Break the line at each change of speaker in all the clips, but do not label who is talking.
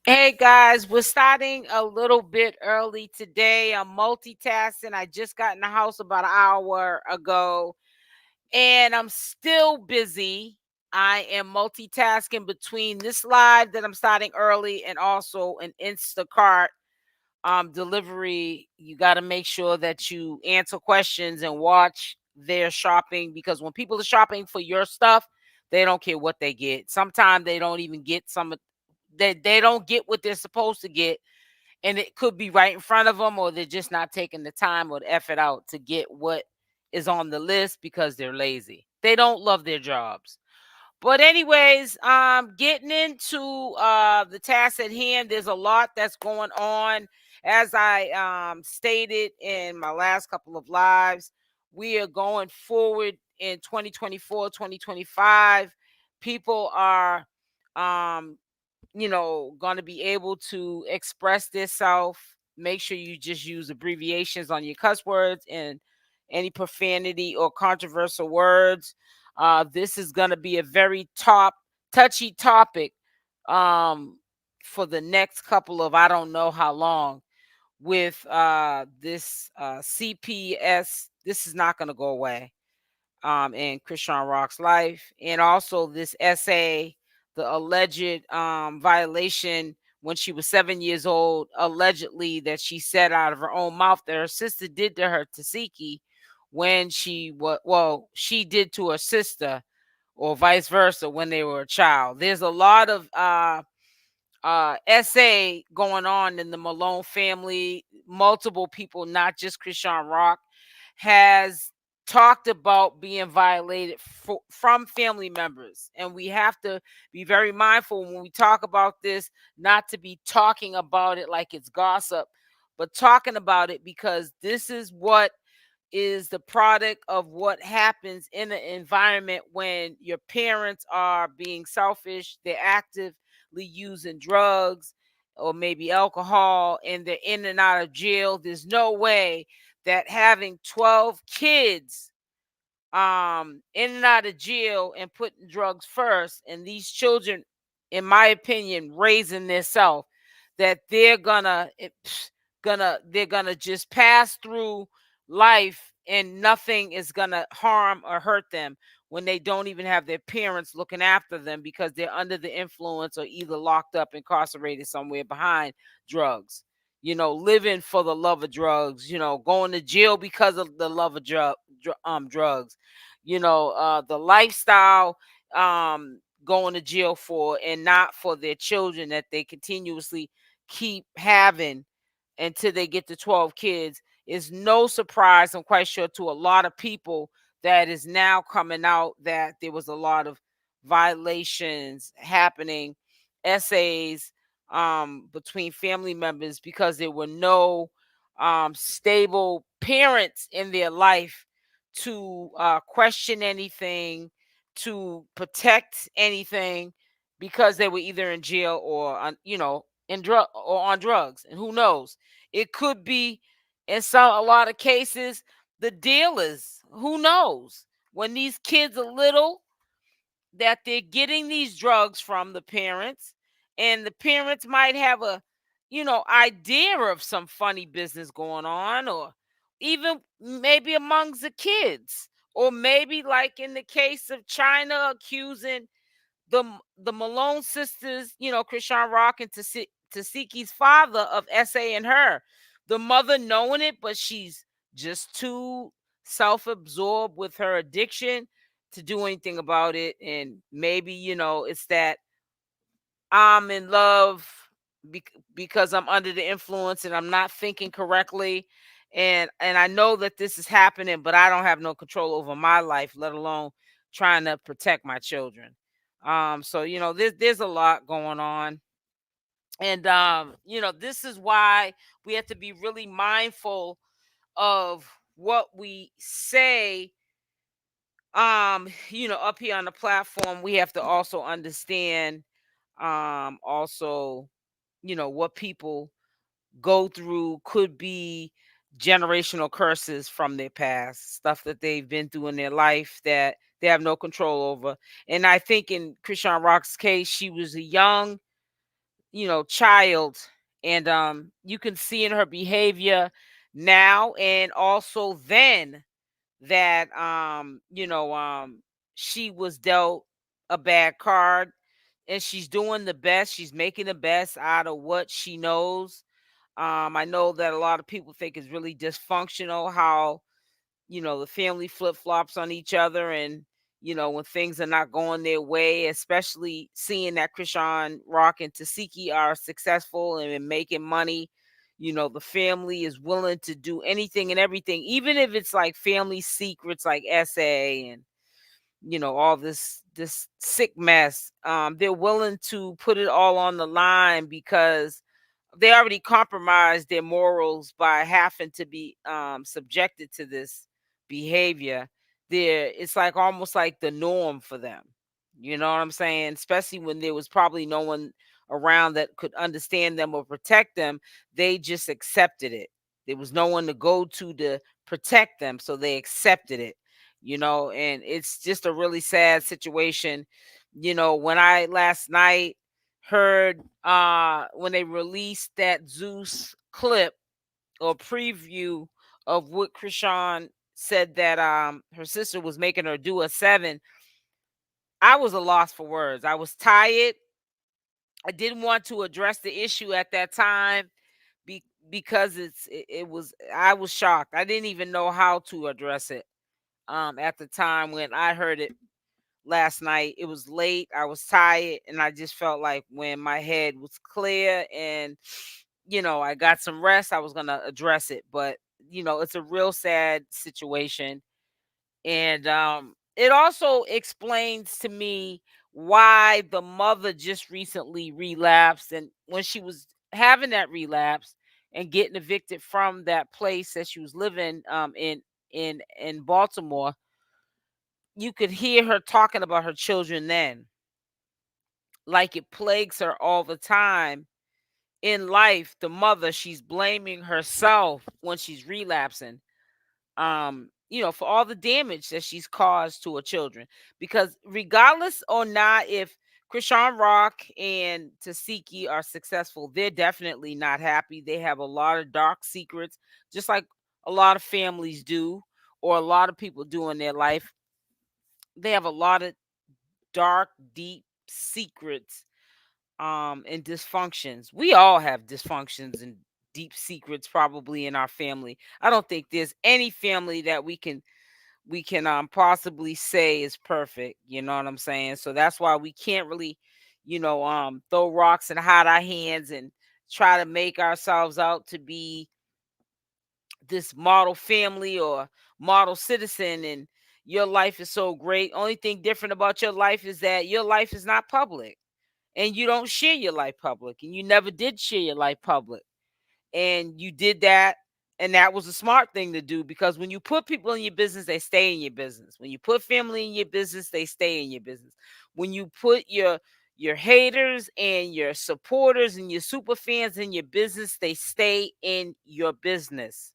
Hey guys, we're starting a little bit early today. I'm multitasking. I just got in the house about an hour ago and I'm still busy. I am multitasking between this live that I'm starting early and also an Instacart delivery. You got to make sure that you answer questions and watch their shopping, because when people are shopping for your stuff, they don't care what they get. Sometimes they don't even get they don't get what they're supposed to get, and it could be right in front of them, or they're just not taking the time or the effort out to get what is on the list because they're lazy. They don't love their jobs. But anyways, getting into the task at hand, there's a lot that's going on. As I stated in my last couple of lives, we are going forward in 2024, 2025. People are um going to be able to express themselves. Make sure you just use abbreviations on your cuss words and any profanity or controversial words. This is going to be a very touchy topic for the next couple of, I don't know how long, with this CPS. This is not going to go away in Chrisean Rock's life, and also this essay, the alleged violation when she was 7 years old, allegedly, that she said out of her own mouth that her sister did to her 𝗪𝗪𝗪 when she did to her sister, or vice versa, when they were a child. There's a lot of essay going on in the Malone family. Multiple people, not just Chrisean Rock, has talked about being violated from family members, and we have to be very mindful when we talk about this, not to be talking about it like it's gossip, but talking about it because this is what is the product of what happens in an environment when your parents are being selfish, they're actively using drugs or maybe alcohol, and they're in and out of jail. There's no way that having 12 kids in and out of jail and putting drugs first, and these children, in my opinion, raising themselves, that they're gonna just pass through life and nothing is gonna harm or hurt them when they don't even have their parents looking after them because they're under the influence or either locked up, incarcerated somewhere behind drugs. Living for the love of drugs. Going to jail because of the love of drugs. The lifestyle, going to jail for, and not for their children that they continuously keep having until they get to 12 kids, is no surprise, I'm quite sure, to a lot of people that is now coming out that there was a lot of violations happening, essays between family members, because there were no stable parents in their life to question anything, to protect anything, because they were either in jail or on drugs. And who knows, it could be, in a lot of cases, the dealers. Who knows, when these kids are little, that they're getting these drugs from the parents, and the parents might have a idea of some funny business going on, or even maybe amongst the kids, or maybe like in the case of China accusing the the Malone sisters, Chrisean Rock and 𝗪𝗪𝗪's father, of SA and her. The mother knowing it, but she's just too self-absorbed with her addiction to do anything about it. And maybe, it's that I'm in love because I'm under the influence and I'm not thinking correctly. And I know that this is happening, but I don't have no control over my life, let alone trying to protect my children. So there's a lot going on. And this is why we have to be really mindful of what we say. Up here on the platform, we have to also understand also, what people go through could be generational curses from their past, stuff that they've been through in their life that they have no control over. And I think in Chrisean Rock's case, she was a young child. And you can see in her behavior now and also then that she was dealt a bad card, and she's doing the best. She's making the best out of what she knows. I know that a lot of people think it's really dysfunctional how the family flip flops on each other, and when things are not going their way, especially seeing that Chrisean Rock and 𝗪𝗪𝗪𝗪 are successful and making money. The family is willing to do anything and everything, even if it's like family secrets like SA and all this sick mess. They're willing to put it all on the line because they already compromised their morals by having to be subjected to this behavior. It's like almost like the norm for them. You know what I'm saying? Especially when there was probably no one around that could understand them or protect them. They just accepted it. There was no one to go to protect them, so they accepted it. And it's just a really sad situation. When I last night heard when they released that Zeus clip or preview of what Chrisean said that her sister was making her do a 7, I was a loss for words. I was tired. I didn't want to address the issue at that time because it was I was shocked. I didn't even know how to address it at the time when I heard it last night. It was late. I was tired, and I just felt like when my head was clear and I got some rest, I was gonna address it. But it's a real sad situation, and it also explains to me why the mother just recently relapsed, and when she was having that relapse and getting evicted from that place that she was living in Baltimore, you could hear her talking about her children then, like it plagues her all the time in life. The mother, she's blaming herself when she's relapsing, for all the damage that she's caused to her children. Because regardless or not, if Chrisean Rock and 𝗪𝗪𝗪𝗪 are successful, they're definitely not happy. They have a lot of dark secrets, just like a lot of families do, or a lot of people do in their life. They have a lot of dark, deep secrets and dysfunctions. We all have dysfunctions and deep secrets probably in our family. I don't think there's any family that we can possibly say is perfect. You know what I'm saying? So that's why we can't really, throw rocks and hide our hands and try to make ourselves out to be this model family or model citizen, and your life is so great. Only thing different about your life is that your life is not public, and you don't share your life public, and you never did share your life public. And you did that, and that was a smart thing to do, because when you put people in your business, they stay in your business. When you put family in your business, they stay in your business. When you put your haters and your supporters and your super fans in your business, they stay in your business.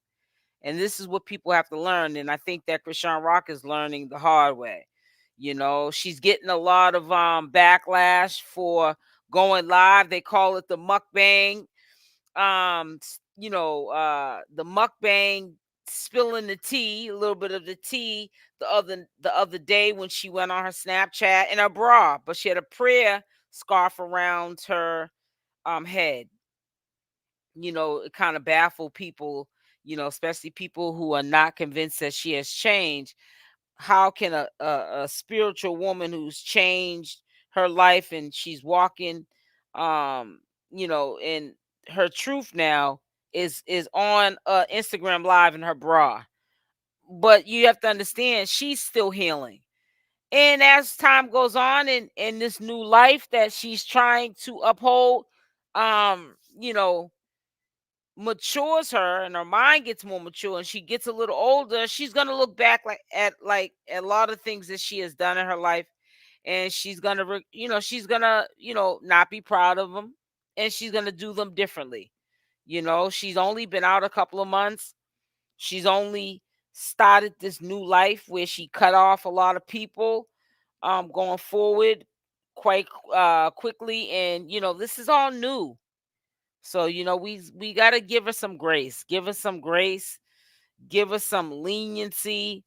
And this is what people have to learn. And I think that Chrisean Rock is learning the hard way. She's getting a lot of backlash for going live. They call it the mukbang. The mukbang, spilling the tea, a little bit of the tea the other day when she went on her Snapchat in her bra, but she had a prayer scarf around her head. It kind of baffled people, especially people who are not convinced that she has changed. How can a spiritual woman who's changed her life and she's walking, in her truth now, is on Instagram live in her bra? But you have to understand, she's still healing. And as time goes on in this new life that she's trying to uphold, um, you know, matures her, and her mind gets more mature and she gets a little older, she's gonna look back at a lot of things that she has done in her life, and she's gonna she's gonna not be proud of them, and she's gonna do them differently. She's only been out a couple of months. She's only started this new life where she cut off a lot of people going forward. quite quickly, and this is all new. So we got to give her some grace. Give us some grace. Give us some leniency.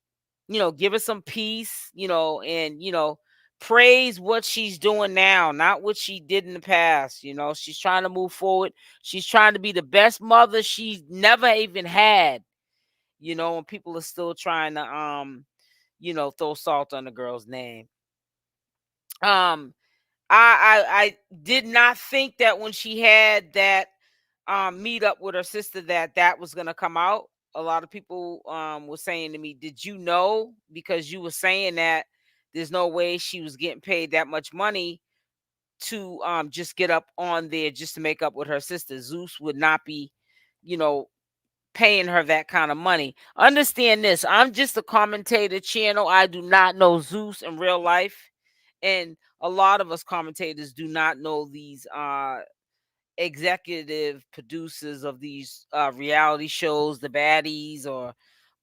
Give us some peace. And praise what she's doing now, not what she did in the past. She's trying to move forward. She's trying to be the best mother she's never even had. And people are still trying to throw salt on the girl's name. I did not think that when she had that meet up with her sister that was gonna come out. A lot of people were saying to me, "Did you know?" Because you were saying that there's no way she was getting paid that much money to just get up on there just to make up with her sister. Zeus would not be, you know, paying her that kind of money. Understand this. I'm just a commentator channel. I do not know Zeus in real life. And a lot of us commentators do not know these executive producers of these reality shows, the baddies or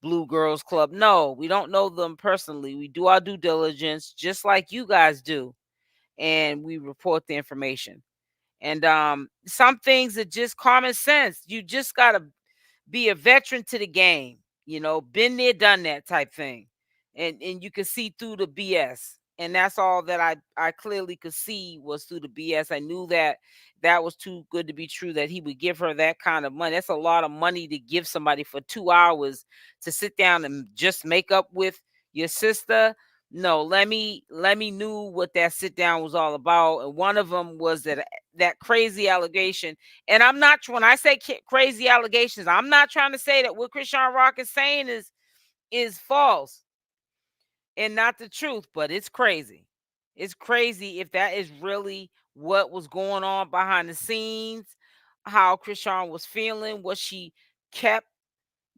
Blue Girls Club. No, we don't know them personally. We do our due diligence just like you guys do. And we report the information. And some things are just common sense. You just gotta be a veteran to the game, been there, done that type thing. And you can see through the BS. And that's all that I clearly could see was through the BS. I knew that was too good to be true, that he would give her that kind of money. That's a lot of money to give somebody for 2 hours to sit down and just make up with your sister. No, let me knew what that sit down was all about. And one of them was that crazy allegation. And I'm not, when I say crazy allegations, I'm not trying to say that what Chrisean Rock is saying is false and not the truth, but it's crazy. It's crazy if that is really what was going on behind the scenes, how Chrisean was feeling, what she kept,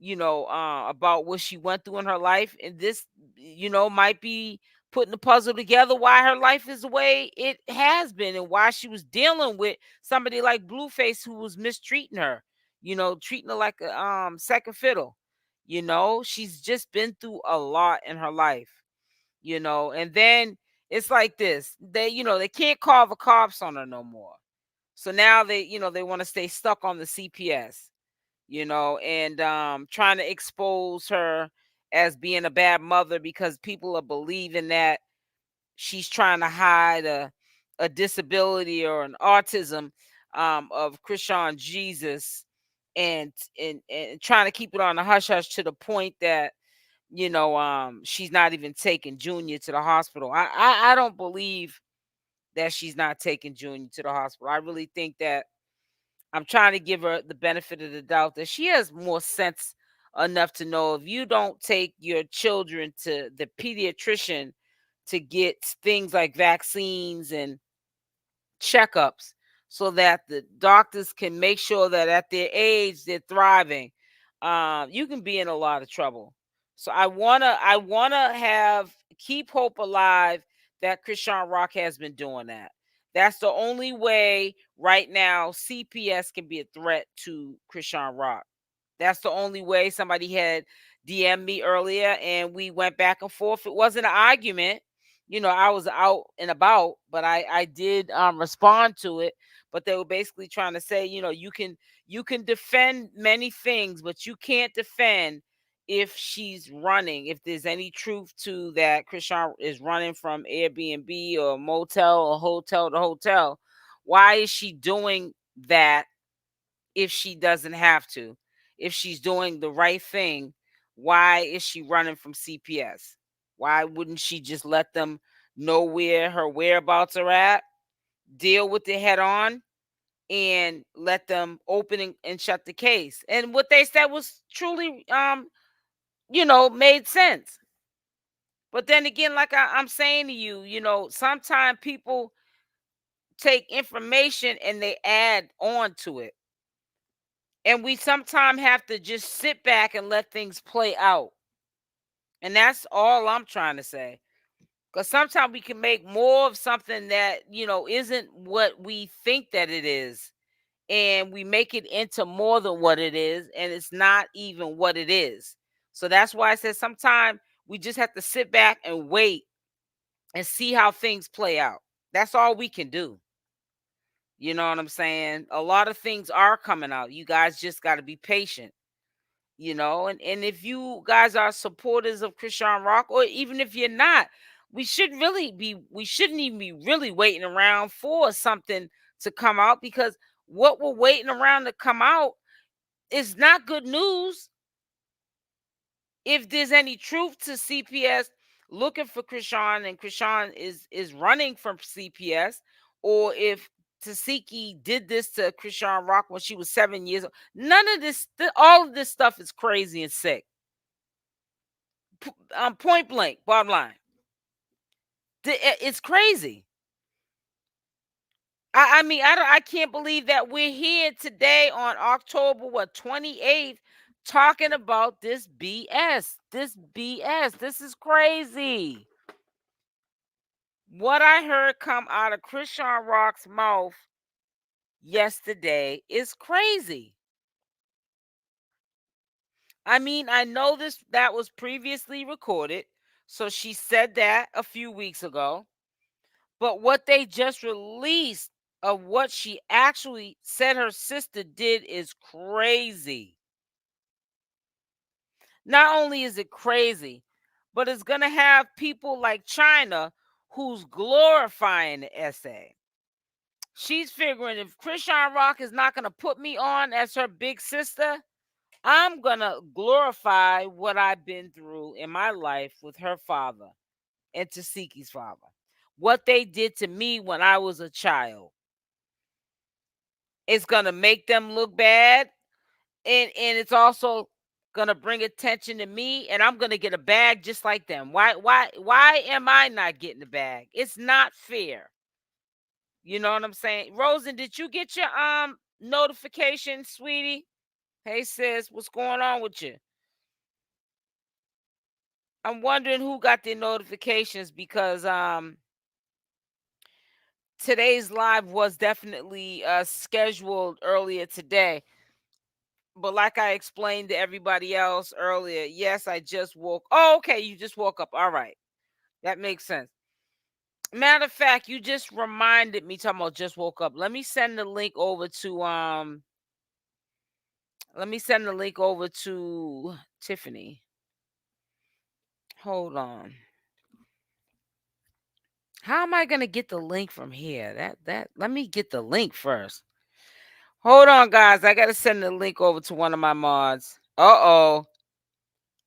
about what she went through in her life. And this, might be putting the puzzle together why her life is the way it has been and why she was dealing with somebody like Blueface who was mistreating her, treating her like a second fiddle. She's just been through a lot in her life, and then it's like this. They can't call the cops on her no more. So now they want to stay stuck on the CPS, and trying to expose her as being a bad mother because people are believing that she's trying to hide a disability or an autism of 𝗪𝗛𝗪 and trying to keep it on the hush hush to the point that she's not even taking Junior to the hospital. I don't believe that she's not taking Junior to the hospital. I really think that I'm trying to give her the benefit of the doubt that she has more sense enough to know if you don't take your children to the pediatrician to get things like vaccines and checkups so that the doctors can make sure that at their age they're thriving, you can be in a lot of trouble. So I wanna have keep hope alive that Chrisean Rock has been doing that. That's the only way right now CPS can be a threat to Chrisean Rock. That's the only way. Somebody had DM'd me earlier and we went back and forth. It wasn't an argument. I was out and about, but I did respond to it. But they were basically trying to say, you can defend many things, but you can't defend if she's running. If there's any truth to that, Chrisean is running from Airbnb or motel or hotel to hotel. Why is she doing that if she doesn't have to? If she's doing the right thing, why is she running from CPS? Why wouldn't she just let them know where her whereabouts are at, deal with it head on, and let them open and shut the case? And what they said was truly, made sense. But then again, like I'm saying to you, sometimes people take information and they add on to it. And we sometimes have to just sit back and let things play out. And that's all I'm trying to say. Because sometimes we can make more of something that, isn't what we think that it is. And we make it into more than what it is. And it's not even what it is. So that's why I said sometimes we just have to sit back and wait and see how things play out. That's all we can do. You know what I'm saying? A lot of things are coming out. You guys just got to be patient. And if you guys are supporters of Chrisean Rock, or even if you're not, we shouldn't even be really waiting around for something to come out, because what we're waiting around to come out is not good news. If there's any truth to CPS looking for Chrisean, and Chrisean is running from CPS, or if 𝗪𝗪𝗪 did this to Chrisean Rock when she was 7 years old, none of this, all of this stuff is crazy and sick. Point blank, bottom line, it's crazy. I mean, I can't believe that we're here today on October 28th talking about this BS. This is crazy. What I heard come out of Chrisean Rock's mouth yesterday is crazy. I mean, I know that was previously recorded, so she said that a few weeks ago. But what they just released of what she actually said her sister did is crazy. Not only is it crazy, but it's going to have people like China who's glorifying the essay. She's figuring if Chrisean Rock is not going to put me on as her big sister, I'm going to glorify what I've been through in my life with her father and 𝗪𝗪𝗪𝗪's father. What they did to me when I was a child. It's going to make them look bad, and it's also going to bring attention to me, and I'm going to get a bag just like them. Why am I not getting the bag? It's not fair. You know what I'm saying? Rosen, did you get your notification, sweetie? Hey sis, what's going on with you? I'm wondering who got their notifications, because today's live was definitely scheduled earlier today. But like I explained to everybody else earlier, yes, I just woke. Oh, okay, you just woke up. All right. That makes sense. Matter of fact, you just reminded me, talking about just woke up. Let me send the link over to Tiffany. Hold on. How am I gonna get the link from here? Let me get the link first. Hold on, guys. I gotta send the link over to one of my mods. Uh-oh.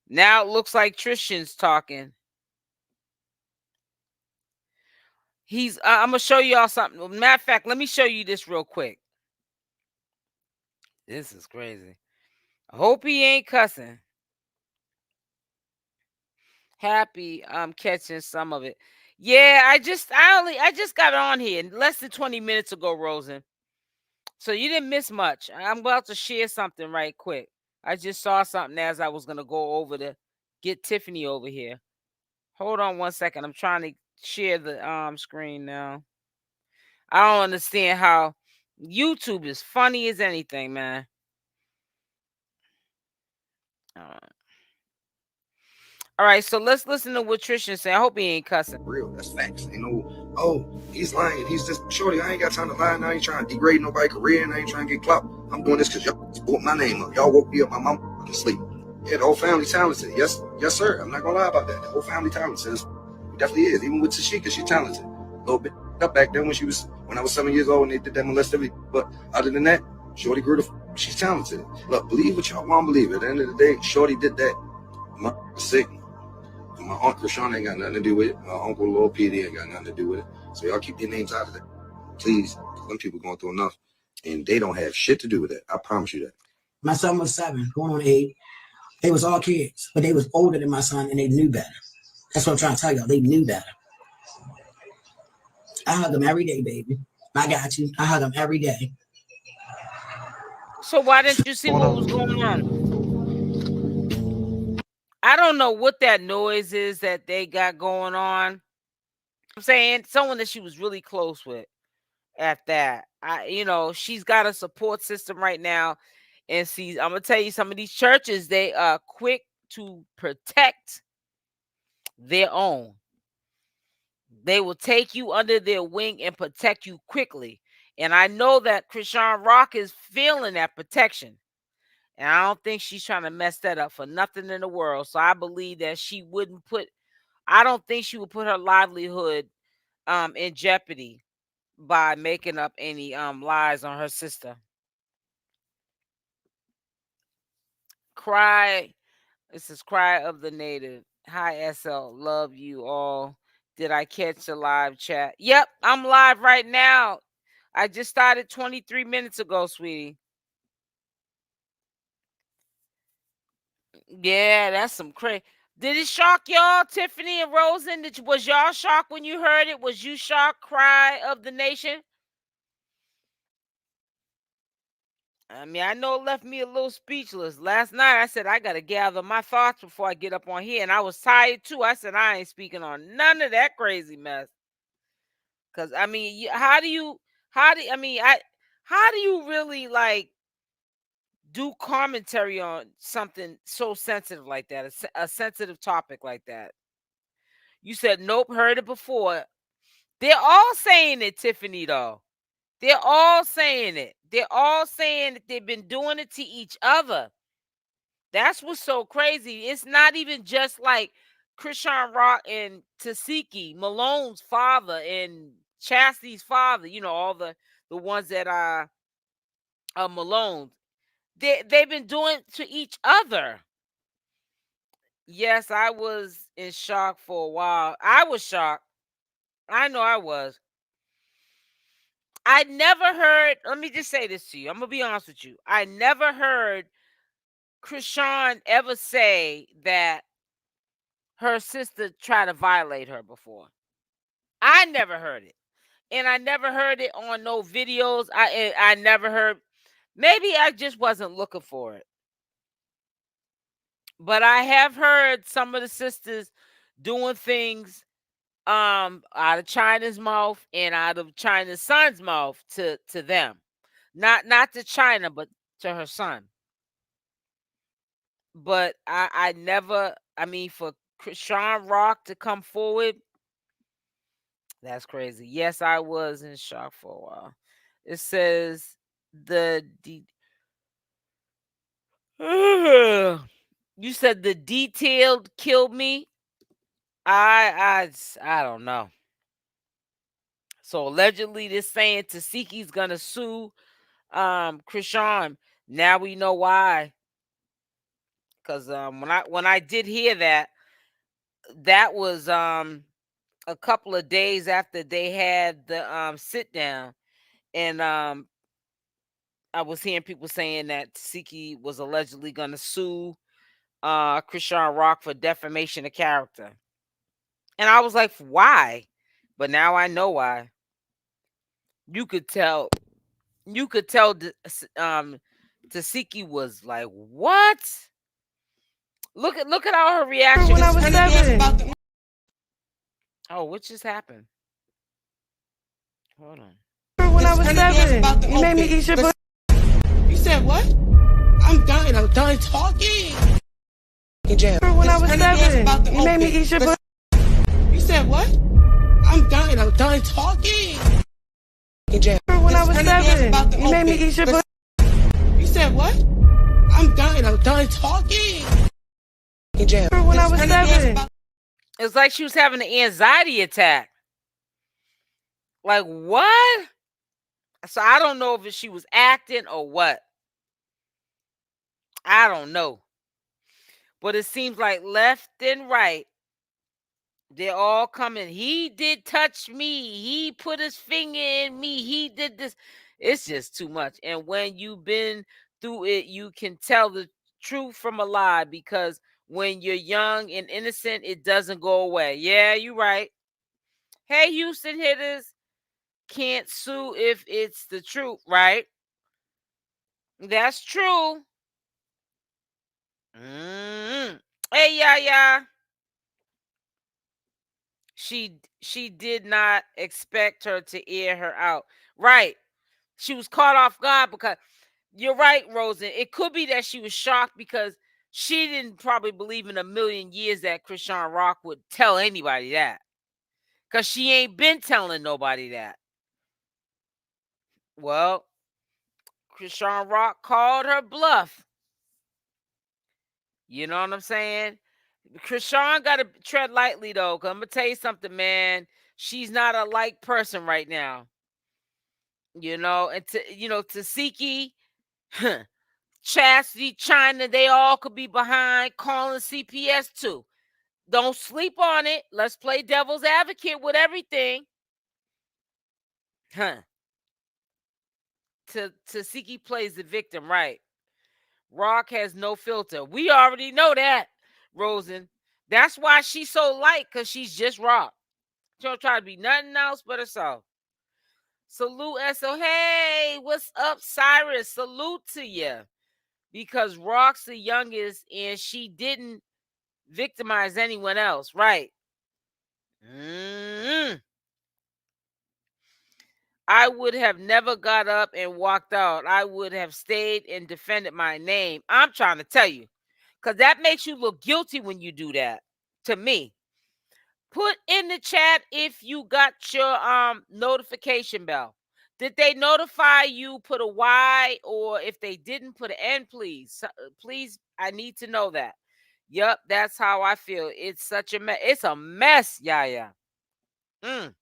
Now it looks like Chrisean's talking. I'm gonna show y'all something. Matter of fact, let me show you this real quick. This is crazy. I hope he ain't cussing. Happy I'm catching some of it. Yeah, I just got on here less than 20 minutes ago, Rosen. So you didn't miss much. I'm about to share something right quick. I just saw something as I was gonna go over to get Tiffany over here. Hold on one second. I'm trying to share the screen now. I don't understand how YouTube is funny as anything, man. All right, so let's listen to what Chrisean said. I hope he ain't cussing.
Real, that's facts. Oh, he's lying. He's just shorty. I ain't got time to lie. I ain't trying to degrade nobody's career, and I ain't trying to get clout. I'm doing this because y'all spoke my name up. Y'all woke me up. My mom fucking sleep. Yeah, the whole family talented. Yes, sir. I'm not gonna lie about that. The whole family talented. It definitely is. Even with 𝗪𝗪𝗪𝗪, she's talented. A little bit up back then when I was 7 years old and they did that molestivity. But other than that, shorty grew she's talented. Look, believe what y'all want to believe. At the end of the day, shorty did that. My sick. My Aunt Chrisean ain't got nothing to do with it. My Uncle Lil Petey ain't got nothing to do with it. So y'all keep your names out of it. Please. Some people going through enough. And they don't have shit to do with it. I promise you that.
My son was 7, going on 8. They was all kids, but they was older than my son and they knew better. That's what I'm trying to tell y'all. They knew better. I hug them every day, baby. I got you. I hug them every day.
So why didn't you see what was going on? I don't know what that noise is that they got going on. I'm saying someone that she was really close with at that. She's got a support system right now. And I'm going to tell you, some of these churches, they are quick to protect their own. They will take you under their wing and protect you quickly. And I know that CashApp is feeling that protection. And I don't think she's trying to mess that up for nothing in the world. So I believe that she wouldn't put, I don't think she would put her livelihood in jeopardy by making up any lies on her sister. Cry. This is Cry of the Native. Hi, SL. Love you all. Did I catch the live chat? Yep, I'm live right now. I just started 23 minutes ago, sweetie. Yeah, that's some crazy. Did it shock y'all, Tiffany and Rosen? Was y'all shocked when you heard it? Was you shocked, Cry of the Nation? I mean, I know it left me a little speechless. Last night, I said, I got to gather my thoughts before I get up on here. And I was tired, too. I said, I ain't speaking on none of that crazy mess. Because, I mean, how do you really, like, do commentary on something so sensitive like that, a sensitive topic like that? You said, nope, heard it before. They're all saying it, Tiffany, though. They're all saying it. They're all saying that they've been doing it to each other. That's what's so crazy. It's not even just like Chrisean Rock and 𝗪𝗪𝗪, Malone's father and Chastity's father, you know, all the ones that are Malone. They've been doing it to each other. Yes, I was in shock for a while. I was shocked. I know I was. I never heard, let me just say this to you. I'm going to be honest with you. I never heard Chrisean ever say that her sister tried to violate her before. I never heard it. And I never heard it on no videos. I never heard. Maybe I just wasn't looking for it. But I have heard some of the sisters doing things out of China's mouth and out of China's son's mouth to them. Not to China, but to her son. But I never, I mean, for Chrisean Rock to come forward, that's crazy. Yes, I was in shock for a while. It says you said the detailed killed me. I don't know. So allegedly, they're saying 𝗪𝗪𝗪's gonna sue Chrisean. Now we know why. Because when I did hear that, that was a couple of days after they had the sit down, and I was hearing people saying that 𝗪𝗪𝗪 was allegedly going to sue Chrisean Rock for defamation of character, and I was like, why? But now I know why. You could tell 𝗪𝗪𝗪𝗪 was like, what? Look at all her reactions.
When I was 7.
Oh, what just happened? Hold on.
When I was 7, you made me eat your butt.
You said what? I'm done talking. In jail.
When I was 7, you made me eat your butt.
You said what? I'm done talking. In jail.
When I was 7, you made me eat your butt.
You said what? I'm done talking. In jail.
When I was 7.
It's like she was having an anxiety attack. Like, what? So I don't know if she was acting or what. I don't know. But it seems like left and right, they're all coming. He did touch me. He put his finger in me. He did this. It's just too much. And when you've been through it, you can tell the truth from a lie, because when you're young and innocent, it doesn't go away. Yeah, you're right. Hey, Houston hitters, can't sue if it's the truth, right? That's true. Hey, yeah. She did not expect her to air her out. Right. She was caught off guard, because you're right, Rosen. It could be that she was shocked because she didn't probably believe in a million years that Chrisean Rock would tell anybody that. because she ain't been telling nobody that. Well, CashApp called her bluff. You know what I'm saying? Chrisean got to tread lightly, though, because I'm going to tell you something, man. She's not a like person right now. You know, and 𝗪𝗪𝗪, Chastity, China, they all could be behind calling CPS too. Don't sleep on it. Let's play devil's advocate with everything. 𝗪𝗪𝗪 plays the victim, right? Rock has no filter. We already know that, Rosen. That's why she's so light, because she's just Rock. She don't try to be nothing else but herself. Salute SO. Hey, what's up, Cyrus? Salute to you. Because Rock's the youngest and she didn't victimize anyone else, right? I would have never got up and walked out. I would have stayed and defended my name. I'm trying to tell you, because that makes you look guilty when you do that to me. Put in the chat if you got your notification bell. Did they notify you, put a Y, or if they didn't, put an N, please. Please, I need to know that. Yep, that's how I feel. It's such a mess. It's a mess, yeah. I'm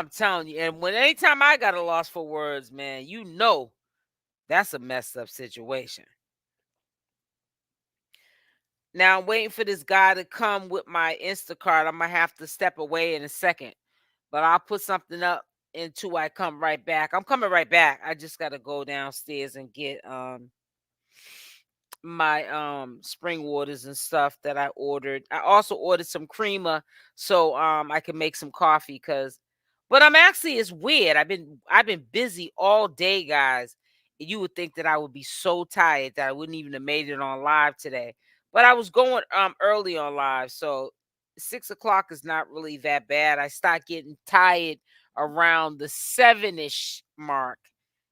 telling you. And anytime I got a loss for words, man, you know that's a messed up situation. Now I'm waiting for this guy to come with my Instacart. I'm going to have to step away in a second. But I'll put something up until I come right back. I'm coming right back. I just got to go downstairs and get my spring waters and stuff that I ordered. I also ordered some creamer so I can make some coffee, but I'm actually, it's weird. I've been busy all day, guys. You would think that I would be so tired that I wouldn't even have made it on live today. But I was going early on live, so 6 o'clock is not really that bad. I start getting tired around the 7-ish mark,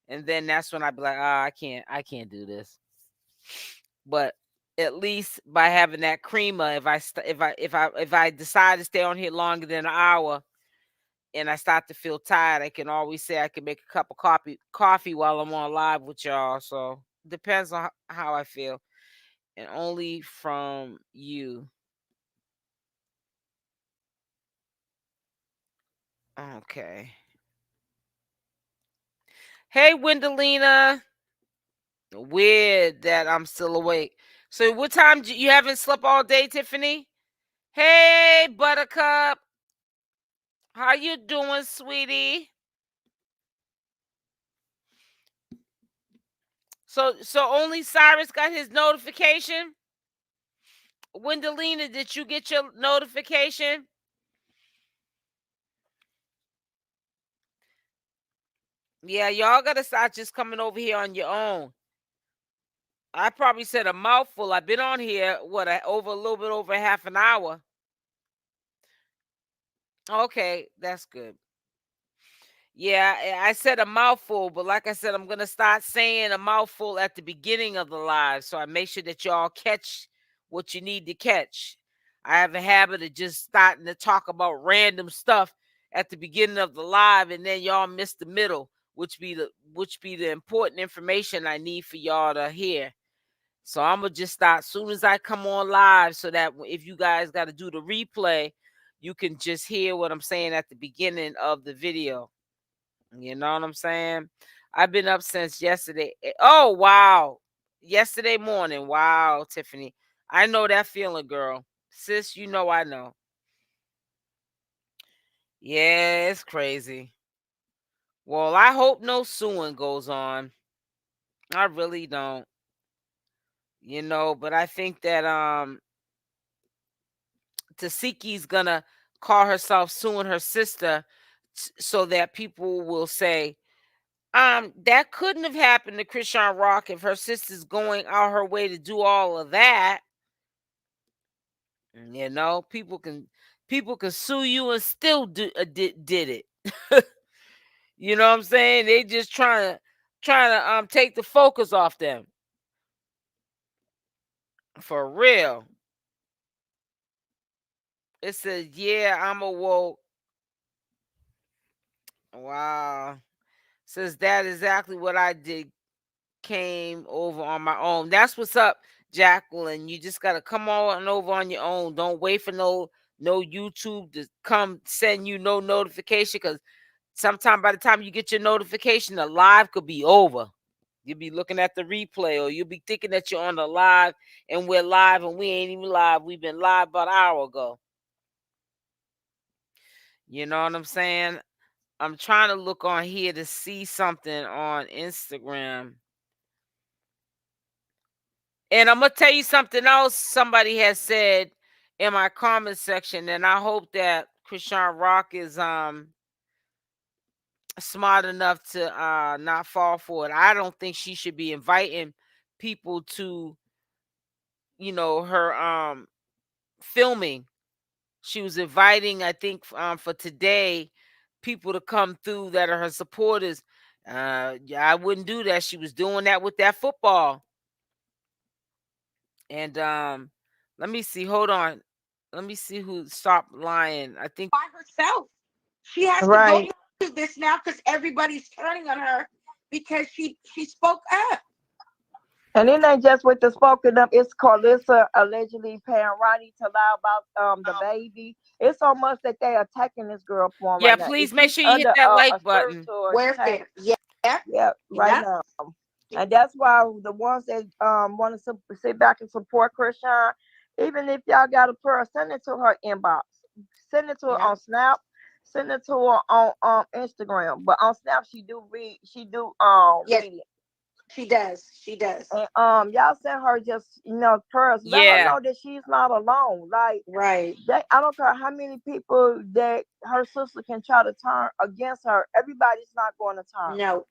and then that's when I'd be like, I can't do this. But at least by having that creamer, if I decide to stay on here longer than an hour and I start to feel tired, I can always say I can make a cup of coffee while I'm on live with y'all. So depends on how I feel. And only from you. Okay. Hey, Wendelina. Weird that I'm still awake. So what time you haven't slept all day, Tiffany? Hey, Buttercup. How you doing, sweetie? So only Cyrus got his notification? Wendelina, did you get your notification? Yeah, y'all gotta start just coming over here on your own. I probably said a mouthful. I've been on here, a little bit over half an hour. Okay, that's good. Yeah, I said a mouthful, but like I said, I'm going to start saying a mouthful at the beginning of the live, so I make sure that y'all catch what you need to catch. I have a habit of just starting to talk about random stuff at the beginning of the live, and then y'all miss the middle, which be the important information I need for y'all to hear. So I'm going to just start as soon as I come on live, so that if you guys got to do the replay, you can just hear what I'm saying at the beginning of the video. You know what I'm saying? I've been up since yesterday. Oh, wow. Yesterday morning. Wow, Tiffany. I know that feeling, girl. Sis, you know I know. Yeah, it's crazy. Well, I hope no suing goes on. I really don't. You know, but I think that 𝗪𝗪𝗪's gonna call herself suing her sister so that people will say, that couldn't have happened to CashApp if her sister's going out her way to do all of that. You know, people can sue you and still did it. You know what I'm saying? They just trying to take the focus off them. For real. It says, yeah, I'm awoke. Wow. Says that exactly what I did. Came over on my own. That's what's up, Jacqueline. You just gotta come on over on your own. Don't wait for no YouTube to come send you no notification, because sometime by the time you get your notification, the live could be over. You'll be looking at the replay, or you'll be thinking that you're on the live and we're live and we ain't even live. We've been live about an hour ago. You know what I'm saying? I'm trying to look on here to see something on Instagram. And I'm going to tell you something else somebody has said in my comment section, and I hope that ChresianRock is smart enough to not fall for it. I don't think she should be inviting people to, her filming. She was inviting, I think, for today, people to come through that are her supporters. I wouldn't do that. She was doing that with that football. And let me see. Hold on. Let me see who stopped lying. I think
by herself. She has to go through this now because everybody's turning on her because she spoke up.
And it ain't just with the spoken up. It's Karlissa allegedly paying Ronnie to lie about the baby. It's so much that they attacking this girl for
yeah,
right now.
please make sure you hit that like button.
Warfare.
Yeah, right now. And that's why the ones that want to sit back and support Chrisean, even if y'all got a prayer, send it to her inbox. Send it to her on Snap. Send it to her on Instagram. But on Snap, she do read. She do read it.
She does. She does.
And y'all send her just prayers. Let her know that she's not alone. Like I don't care how many people that her sister can try to turn against her. Everybody's not going to turn.
No.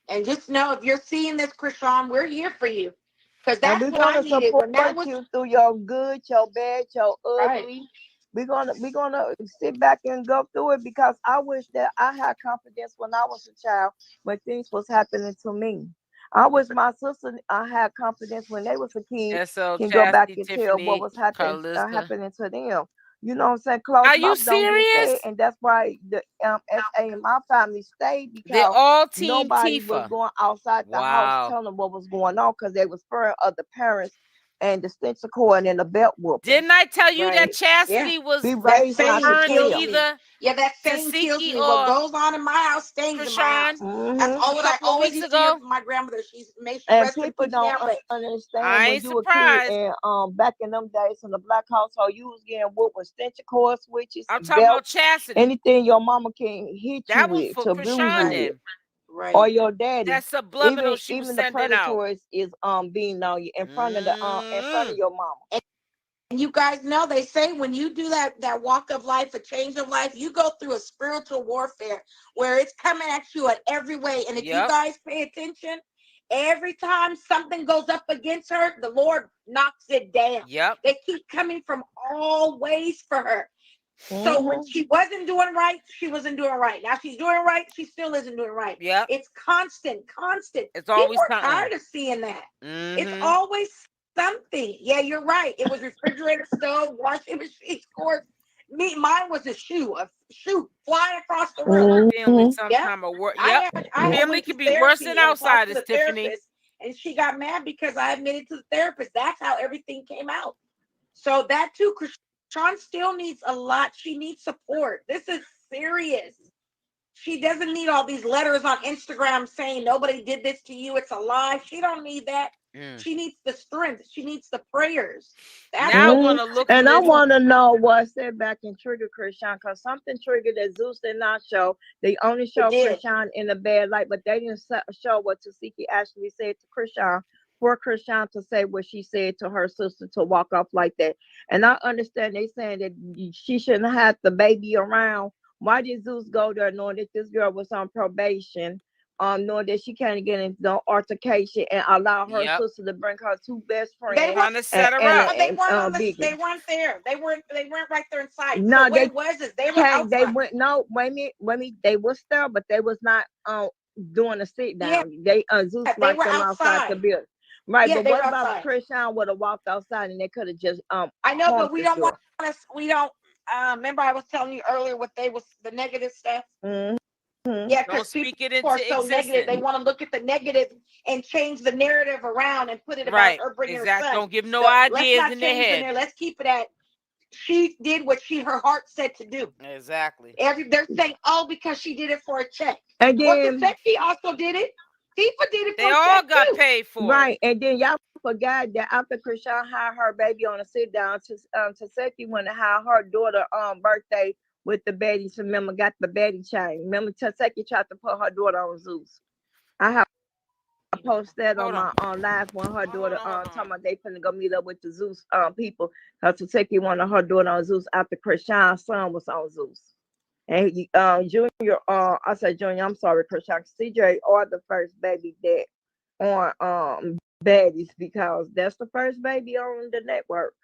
And just know, if you're seeing this, Chrisean, we're here for you. Because that's what I needed.
We're gonna support you through your good, your bad, your ugly. We're gonna sit back and go through it, because I wish that I had confidence when I was a child, when things was happening to me. I wish my sister I had confidence when they was a kid, can go back and tell what was happening to them. You know what I'm saying? Close
Are you
mouth don't get
serious?
fed, and that's why the SA in my family stayed, because
they're all Team
nobody
Tifa.
was going outside the house telling them what was going on, because they was fearing of the parents and the stench cord and the belt whooping.
Didn't I tell you that Chastity was burned either?
Yeah, that same kills me. What goes on in my house stays in my house. That's all what I always used to hear from my grandmother. She's made sure
and people don't understand when you were a kid, and back in them days in the black household, you was getting what was stench cord switches.
I'm talking about Chastity.
Anything your mama can hit you with to abuse you with, or your daddy.
That's subliminal.
Even the predators is being on you in front of your mama.
And you guys know, they say when you do that walk of life, a change of life, you go through a spiritual warfare where it's coming at you at every way. And if you guys pay attention, every time something goes up against her, the Lord knocks it down. They keep coming from all ways for her. So when she wasn't doing right, she wasn't doing right. Now she's doing right, she still isn't doing right. It's constant. It's always tired of seeing that. It's always something. Yeah, you're right. It was refrigerator, stove, washing machine, course. Mine was a shoe flying across the room.
Family sometime a work. Family can be worse than outsiders, Tiffany.
And she got mad because I admitted to the therapist. That's how everything came out. So that too, Chrisean still needs a lot. She needs support. This is serious. She doesn't need all these letters on Instagram saying nobody did this to you. It's a lie. She don't need that. She needs the strength. She needs the prayers.
Now I want to look. And I want to know what set back and triggered Chrisean, because something triggered that Zeus did not show. They only showed Chrisean in a bad light, but they didn't show what Tasiki actually said to Chrisean, for Chrisean to say what she said to her sister to walk off like that. And I understand they saying that she shouldn't have the baby around. Why did Zeus go there knowing that this girl was on probation, knowing that she can't get into no altercation, and allow her sister to bring her two best friends?
They want to set her up. They weren't there. They weren't right there inside.
No,
so they were outside.
They went. No, wait a minute. They was there, but they was not doing a sit down. They Zeus like them outside the building. Right,
Yeah,
but
they
what
were
about
outside.
Chrisean would have walked outside and they could have just
I know, but we
the
don't
door.
want to. We don't. Remember, I was telling you earlier what they was the negative stuff.
Mhm.
Yeah,
Don't
because
speak
people
it
are
into
so negative. They
existence.
want to look at the negative and change the narrative around and put it about
Right.
her bringing her
Exactly.
son.
Don't give no
Let's
ideas
not
in their
change the
head.
narrative. Let's keep it at she did what her heart said to do.
Exactly.
They're saying, oh, because she did it for a check.
And
Well,
then
Taseki also did it. Tifa did it
They
for a
all
check
got
too.
paid for
right,
it.
and then y'all forgot that after Chrisean had her baby on a sit down, Taseki went to have her daughter birthday with the Betty. So remember, got the Betty chain. Remember, Taseki tried to put her daughter on Zeus. I have posted that on my live when her daughter talking about they finna go meet up with the Zeus people. Because Taseki wanted her daughter on Zeus after Chrisean's son was on Zeus. And Junior, I said Junior, I'm sorry, Chrisean, CJ are the first baby that on baddies because that's the first baby on the network.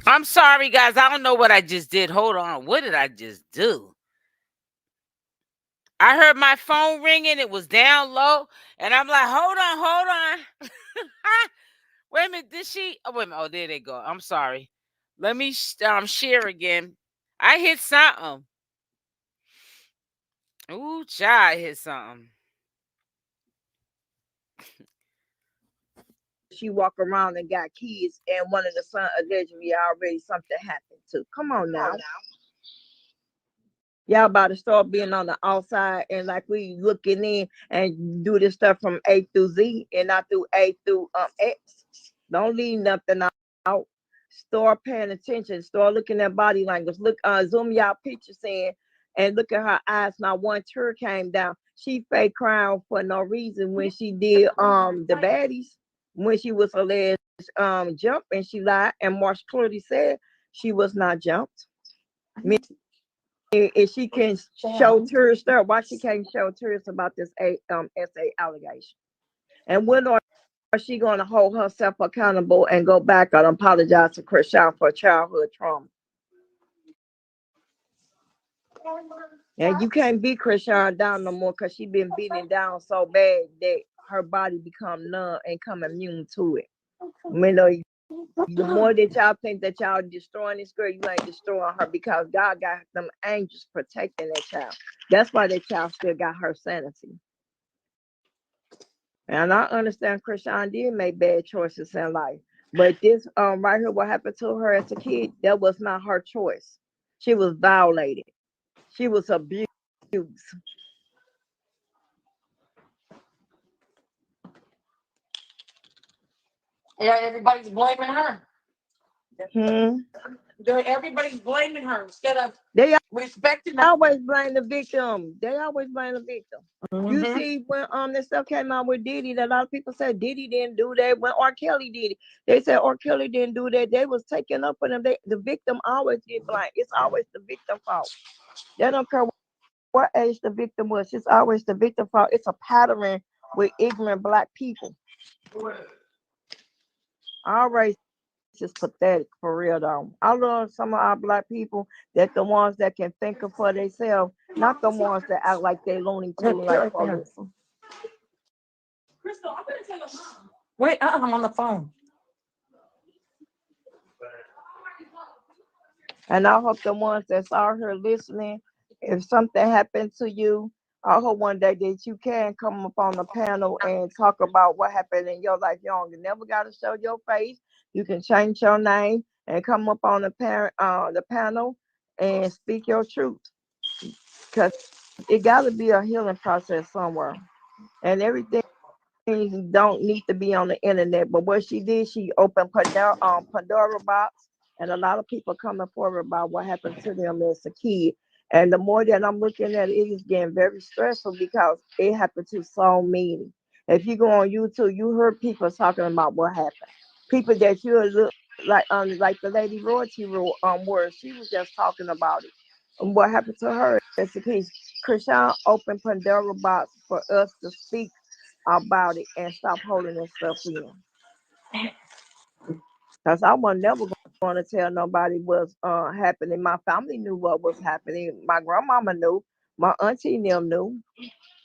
I'm sorry, guys. I don't know what I just did. Hold on. What did I just do? I heard my phone ringing. It was down low. And I'm like, hold on. Wait a minute. Did she? Oh, wait a minute. Oh, there they go. I'm sorry. Let me share again. I hit something. Ooh, child, I hit something.
She walk around and got kids, and one of the son allegedly already something happened to. Come on now. Y'all about to start being on the outside and like we looking in and do this stuff from A through Z and not through A through X. Don't leave nothing out. Start paying attention. Start looking at body language. Look, zoom y'all pictures in and look at her eyes. Now one tear came down. She fake crying for no reason when she did the baddies, when she was alleged jump and she lied and Marsh clearly said she was not jumped. If she can show tears there, why she can't show tears about this SA allegation? And when are she going to hold herself accountable and go back and apologize to Chrisean for childhood trauma? And you can't beat Chrisean down no more because she been beaten down so bad that her body become numb and come immune to it. You know, the more that y'all think that y'all destroying this girl, you ain't destroying her because God got them angels protecting that child. That's why that child still got her sanity. And I understand Chrisean did make bad choices in life. But this right here, what happened to her as a kid, that was not her choice. She was violated. She was abused.
Yeah, everybody's blaming her. Everybody's blaming her instead of respecting her.
Always blame the victim. They always blame the victim. You see, when this stuff came out with Diddy, that a lot of people said Diddy didn't do that. When R. Kelly did it, they said R. Kelly didn't do that. They was taking up for them. The victim always get blamed. It's always the victim fault. They don't care what age the victim was. It's always the victim fault. It's a pattern with ignorant Black people. Our race is pathetic, for real though. I love some of our Black people that the ones that can think of for themselves, not the ones that act like they Looney Tunes like Karlissa.
Crystal, I'm gonna tell your mom. Wait, I'm on the phone.
And I hope the ones that's out here listening, if something happened to you, I hope one day that you can come up on the panel and talk about what happened in your life. You never got to show your face. You can change your name and come up on the panel and speak your truth. Because it got to be a healing process somewhere. And everything don't need to be on the internet. But what she did, she opened Pandora box, and a lot of people coming forward about what happened to them as a kid. And the more that I'm looking at it, it is getting very stressful because it happened to so many. If you go on YouTube, you heard people talking about what happened. People that you look like the lady Royalty where she was just talking about it. And what happened to her is the case. Chrisean opened Pandora box for us to speak about it and stop holding this stuff in. Because I was never going to tell nobody what's happening. My family knew what was happening. My grandmama knew. My auntie knew.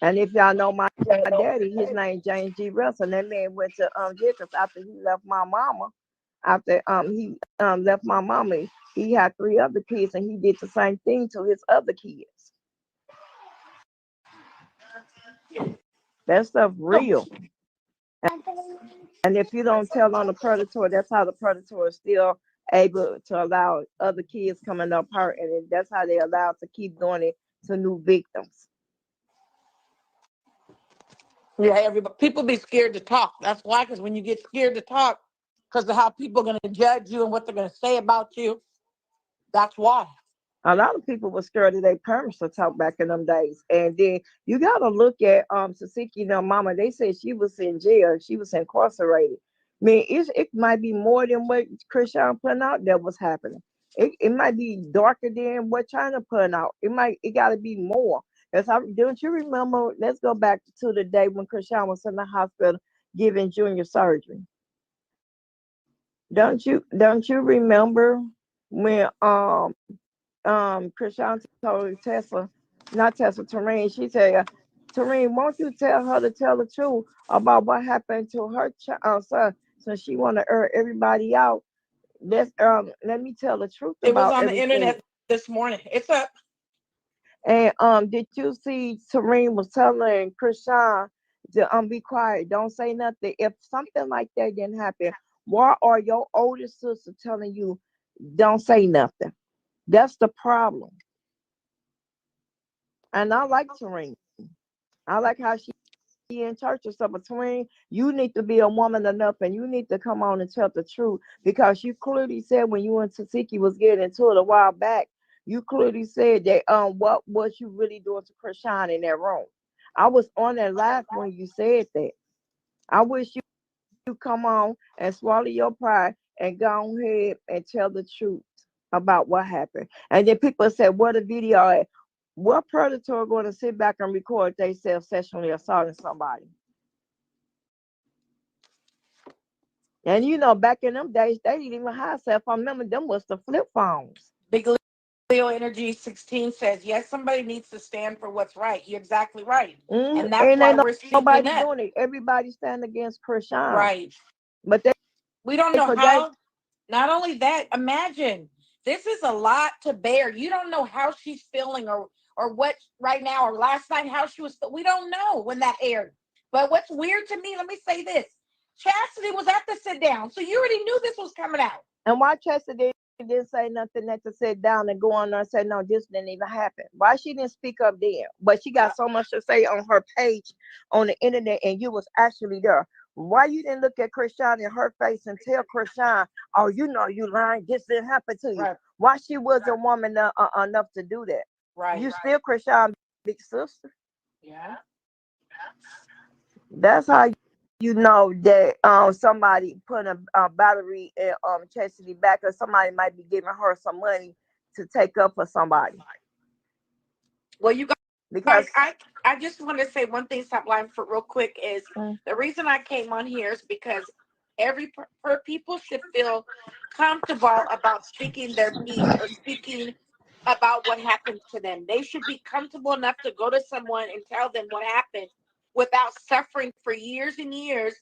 And if y'all know my daddy, his name James G. Russell. That man went to jail because after he left my mama, he left my mama, he had 3 other kids, and he did the same thing to his other kids. That stuff real. And if you don't tell on the predator, that's how the predator is still able to allow other kids coming up hurt, and that's how they allowed to keep doing it to new victims.
Yeah, people be scared to talk. That's why, because when you get scared to talk, because of how people are going to judge you and what they're going to say about you, that's why.
A lot of people were scared of their parents to talk back in them days. And then you got to look at Sasiki, mama. They said she was in jail. She was incarcerated. I mean, it might be more than what Chrisean putting out that was happening. It might be darker than what China putting out. It got to be more. Don't you remember? Let's go back to the day when Chrisean was in the hospital giving junior surgery. Don't you remember when Chrisean told Teriene, she said, Teriene, won't you tell her to tell the truth about what happened to her son, so she want to air everybody out. Let me tell the truth about
it was on
everything.
The internet this morning. It's up.
And did you see Teriene was telling Chrisean to be quiet, don't say nothing. If something like that didn't happen, why are your older sister telling you don't say nothing? That's the problem. And I like Teriene. I like how she in church and stuff. But Teriene, you need to be a woman enough, and you need to come on and tell the truth, because you clearly said when you and Tasiki was getting into it a while back, you clearly said that what was you really doing to Chrisean in that room. I was on that live when you said that. I wish you come on and swallow your pride and go ahead and tell the truth about what happened. And then people said, what a video at? What predator going to sit back and record themselves sexually assaulting somebody? And back in them days, they didn't even have cell phone. Remember, them was the flip phones.
Big Leo Energy 16 says, yes, somebody needs to stand for what's right. You're exactly right. And that's why we're speaking
nobody
up.
doing it. Everybody stand against Chrisean.
Right.
But
we don't know how. Not only that, imagine, this is a lot to bear. You don't know how she's feeling or what right now or last night, how she was. We don't know when that aired. But what's weird to me, let me say this. Chastity was at the sit down. So you already knew this was coming out.
And why Chastity didn't say nothing at the sit down and go on there and say, no, this didn't even happen? Why she didn't speak up then? But she got so much to say on her page on the internet, and you was actually there. Why you didn't look at Chrisean in her face and tell Chrisean, oh, you lying, this didn't happen to you? Right. Why she wasn't woman enough to do that?
Right.
You still Chrisean big sister.
Yeah.
That's how you know that somebody put a battery in Chastity back, or somebody might be giving her some money to take up for somebody.
Well, you guys, because I just want to say one thing, stop lying for real quick, is the reason I came on here is because people should feel comfortable about speaking their piece or speaking about what happened to them. They should be comfortable enough to go to someone and tell them what happened without suffering for years and years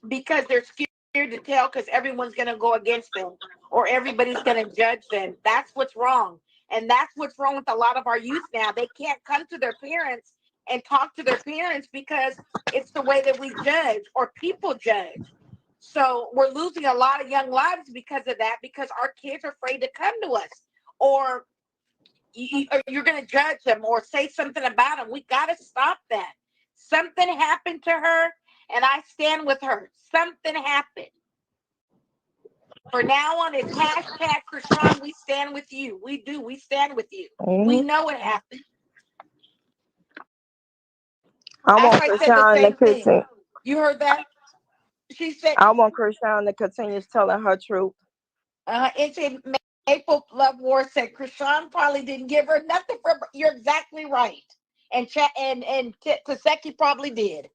because they're scared to tell because everyone's going to go against them or everybody's going to judge them. That's what's wrong. And that's what's wrong with a lot of our youth now. They can't come to their parents and talk to their parents because it's the way that we judge or people judge. So we're losing a lot of young lives because of that, because our kids are afraid to come to us, or you're going to judge them or say something about them. We got to stop that. Something happened to her, and I stand with her. Something happened. For now on, it's hashtag Chrisean, we stand with you. We do. We stand with you. We know it happened.
I want
I said the
Chrisean
same
to
thing.
continue.
You heard that? She said,
I want Chrisean to continue telling her truth.
It's a Maple Love War said Chrisean probably didn't give her nothing for. You're exactly right. And Taseki probably did.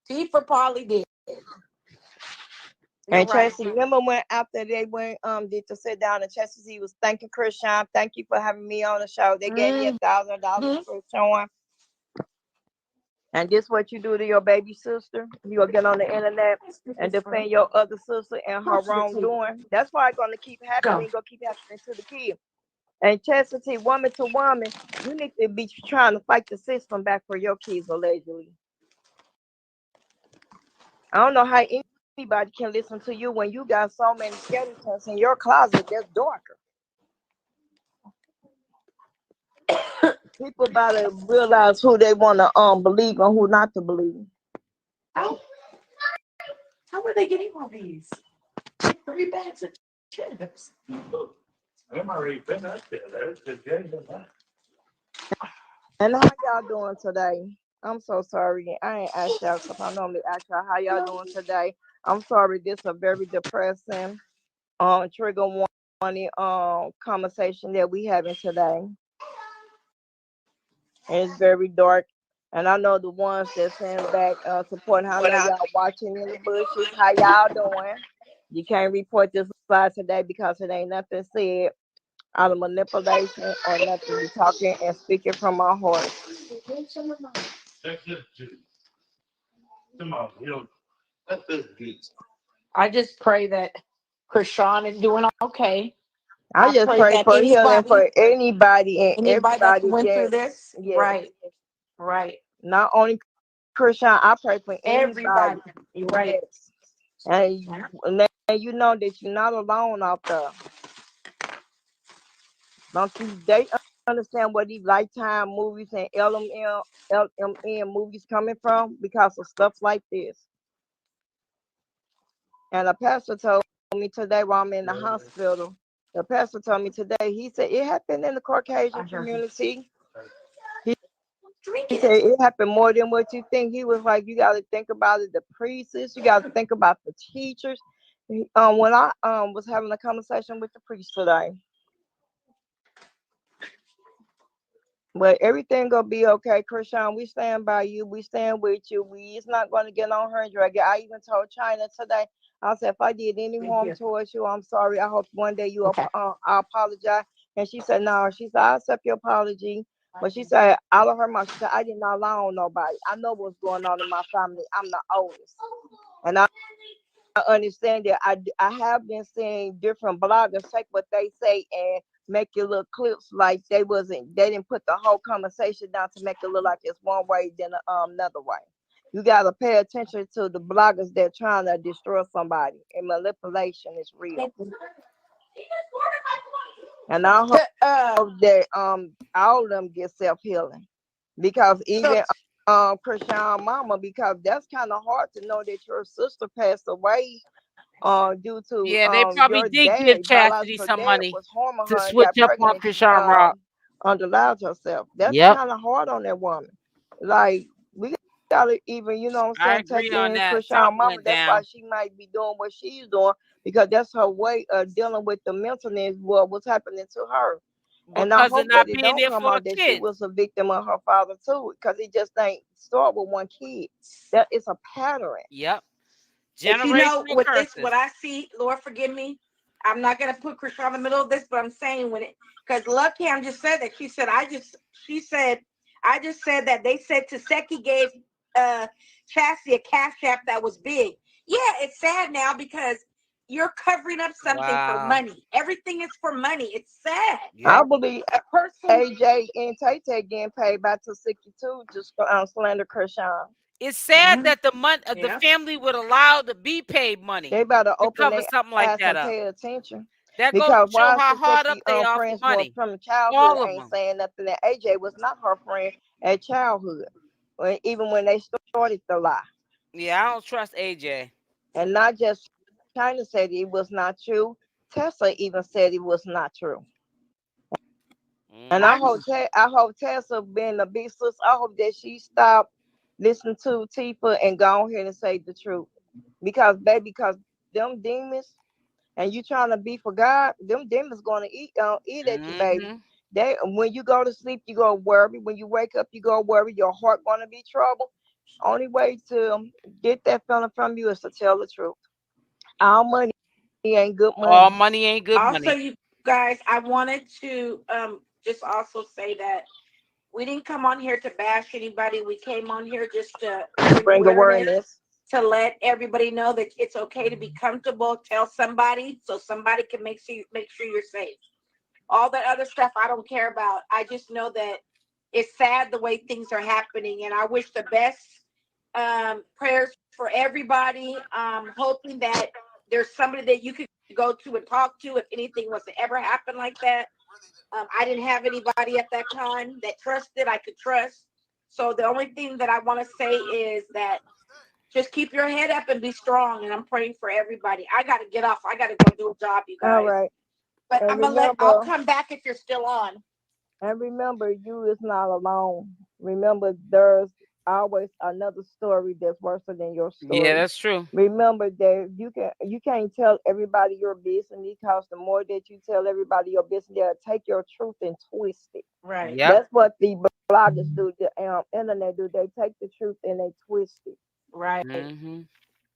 Tifa probably did.
And Chelsea, remember when after they went did to sit down and Chelsea was thanking Chrisean, thank you for having me on the show. They gave me $1,000 for showing. And this what you do to your baby sister? You'll get on the internet and defend your other sister and her wrongdoing. That's why it's gonna keep happening. Gonna keep happening to the kid. And chastity, woman to woman, you need to be trying to fight the system back for your kids, allegedly. I don't know how anybody can listen to you when you got so many skeletons in your closet that's darker. People about to realize who they want to believe and who not to believe.
How are they getting all these? 3 bags of chips.
I'm already been up there.
And how y'all doing today? I'm so sorry. I ain't asked y'all because I normally ask y'all how y'all doing today. I'm sorry. This is a very depressing, trigger warning conversation that we having today. And it's very dark. And I know the ones that's in back supporting, how y'all watching in the bushes. How y'all doing? You can't report this slide today because it ain't nothing said out of manipulation or nothing. You're talking and speaking from our heart.
I just pray that Chrisean is doing okay.
I just pray for healing for anybody and everybody
that went through this.
Yes.
Right.
Not only Chrisean, I pray for everybody.
Right.
Yes. And you know that you're not alone out there. Don't you? They understand where these Lifetime movies and LMN movies coming from because of stuff like this. And a pastor told me today while I'm in the hospital. The pastor told me today. He said it happened in the Caucasian community. He said it happened more than what you think. He was like, you got to think about it. The priests, you got to think about the teachers. When I was having a conversation with the priest today. But everything gonna be okay, Chrisean. We stand by you. We stand with you. It's not gonna get on her and drag it. I even told China today. I said, if I did any harm towards you, I'm sorry. I hope one day you I'll apologize. And she said, no. She said, I accept your apology. But she said, out of her mouth, she said, I did not lie on nobody. I know what's going on in my family. I'm the oldest, and I understand that. I have been seeing different bloggers take what they say and make it look clips like they didn't put the whole conversation down to make it look like it's one way then another way. You gotta pay attention to the bloggers that trying to destroy somebody, and manipulation is real. And I hope that all of them get self-healing, because even Chrisean mama, because that's kind of hard to know that your sister passed away due to
they probably did give Chastity some money to switch up on CashApp.
Underallowed herself. That's kind of hard on that woman. Like, we gotta even, you know what I'm saying, take in Chrisean mama. That's why she might be doing what she's doing, because that's her way of dealing with the mentalness of what's happening to her. And I hope that it don't come out that she was a victim of her father too, because it just ain't start with one kid. That is a pattern.
Yep.
If you know, with this, what I see, Lord forgive me, I'm not gonna put Chrisean in the middle of this, but I'm saying because Love Cam just said that. She said I just said that they said Taseki gave Chastity a cash app that was big. Yeah, it's sad now because you're covering up something for money. Everything is for money. It's sad.
I believe AJ and 𝗪𝗪 getting paid by 262 just for slander Chrisean.
It's sad that the family would allow to be paid money.
They better
to
open
cover
their
something like
ass
that
and
up.
pay attention.
That goes
Because
to show
why
how hard up
50
they are
friends
for money.
from childhood
All of
ain't
them.
saying nothing. That AJ was not her friend at childhood, even when they started the lie.
Yeah, I don't trust AJ.
And not just China said it was not true. Tessa even said it was not true. And I hope Tessa being a big sis, I hope that she stopped listening to Tifa and go ahead and say the truth. Because them demons and you trying to be for God, them demons gonna eat at you, baby. They when you go to sleep, you go worry. When you wake up, you go worry. Your heart gonna be troubled. Only way to get that feeling from you is to tell the truth. All money ain't good money.
All money ain't good money.
Also, you guys, I wanted to just also say that we didn't come on here to bash anybody. We came on here just to bring awareness, to let everybody know that it's okay to be comfortable. Tell somebody so somebody can make sure you're safe. All that other stuff I don't care about. I just know that it's sad the way things are happening, and I wish the best prayers for everybody. Hoping that there's somebody that you could go to and talk to if anything was to ever happen like that. I didn't have anybody at that time that I could trust. So the only thing that I want to say is that just keep your head up and be strong. And I'm praying for everybody. I got to get off. I got to go do a job, you guys.
All right.
But I'll come back if you're still on.
And remember, you is not alone. Remember, there's always another story that's worse than your story.
Yeah, that's true.
Remember that you can't tell everybody your business, because the more that you tell everybody your business, they'll take your truth and twist it.
Right.
Yep.
That's what the bloggers do, the internet do. They take the truth and they twist it.
Right.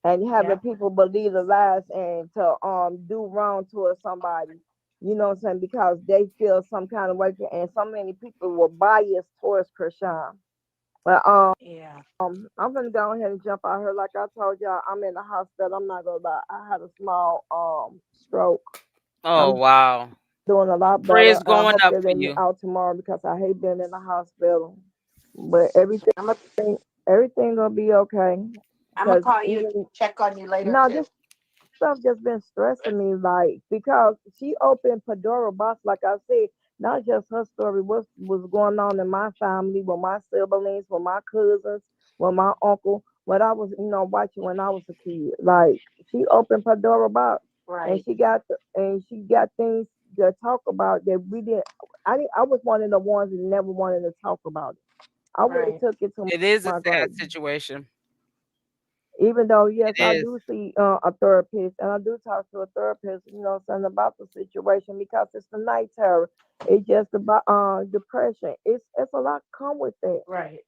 And having people believe the lies and to do wrong towards somebody. You know what I'm saying? Because they feel some kind of way, and so many people were biased towards Chrisean. But I'm gonna go ahead and jump out here. Like I told y'all, I'm in the hospital. I'm not gonna lie. I had a small stroke.
Oh, wow.
Doing a lot better.
Prayers going
I hope
up
they
for
let me
you.
out tomorrow because I hate being in the hospital. But everything gonna be okay.
I'm gonna call you, check on you later.
No, this stuff just been stressing me, like, because she opened 𝗪𝗪𝗧𝗖𝗛 box, like I said, not just her story, what was going on in my family, with my siblings, with my cousins, with my uncle, what I was, watching when I was a kid. Like, she opened 𝗪𝗪𝗧𝗪 box, and she got things to talk about that we didn't. I was one of the ones that never wanted to talk about it. I would have took it to
It is a sad
grave.
situation.
Even though, yes, I do see a therapist, and I do talk to a therapist, something about the situation, because it's the night terror. It's just about depression. It's a lot come with that.
Right.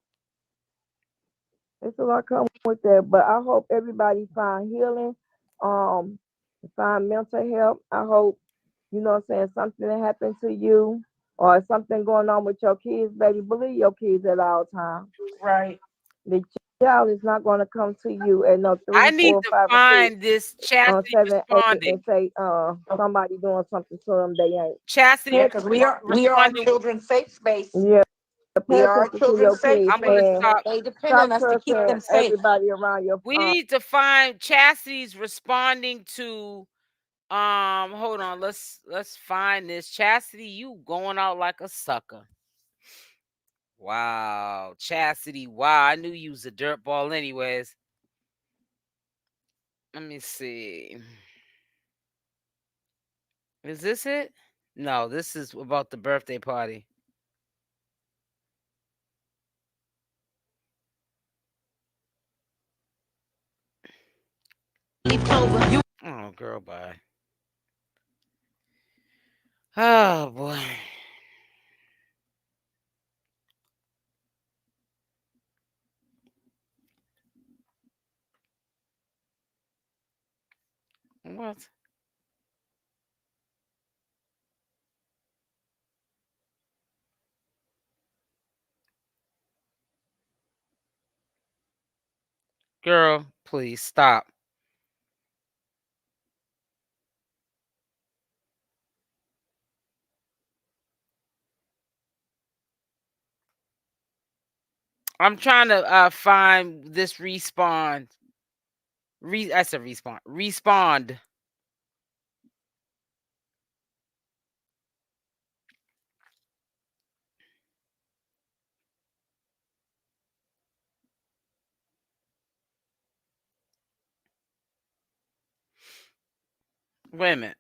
It's a lot come with that. But I hope everybody find healing, find mental health. I hope, something that happened to you or something going on with your kids, baby. Believe your kids at all times.
Right.
The child is not going to come to you at no 3,
I need
4,
to
5,
find
6,
this Chastity
7, 8,
responding.
and say somebody doing something to them they ain't.
Chastity,
because we are our children's safe space.
Yeah,
we are our children's safe space.
I'm gonna stop.
They depend on us to keep them safe.
Everybody around your.
We need to find Chastity's responding to. Hold on. Let's find this. Chastity, you going out like a sucker. Wow, Chastity. Wow, I knew you was a dirtball anyways. Let me see. Is this it? No, this is about the birthday party. Oh, girl, bye. Oh, boy. What? Girl, please stop. I'm trying to find this respond. I said respawn. Respond. Wait a minute.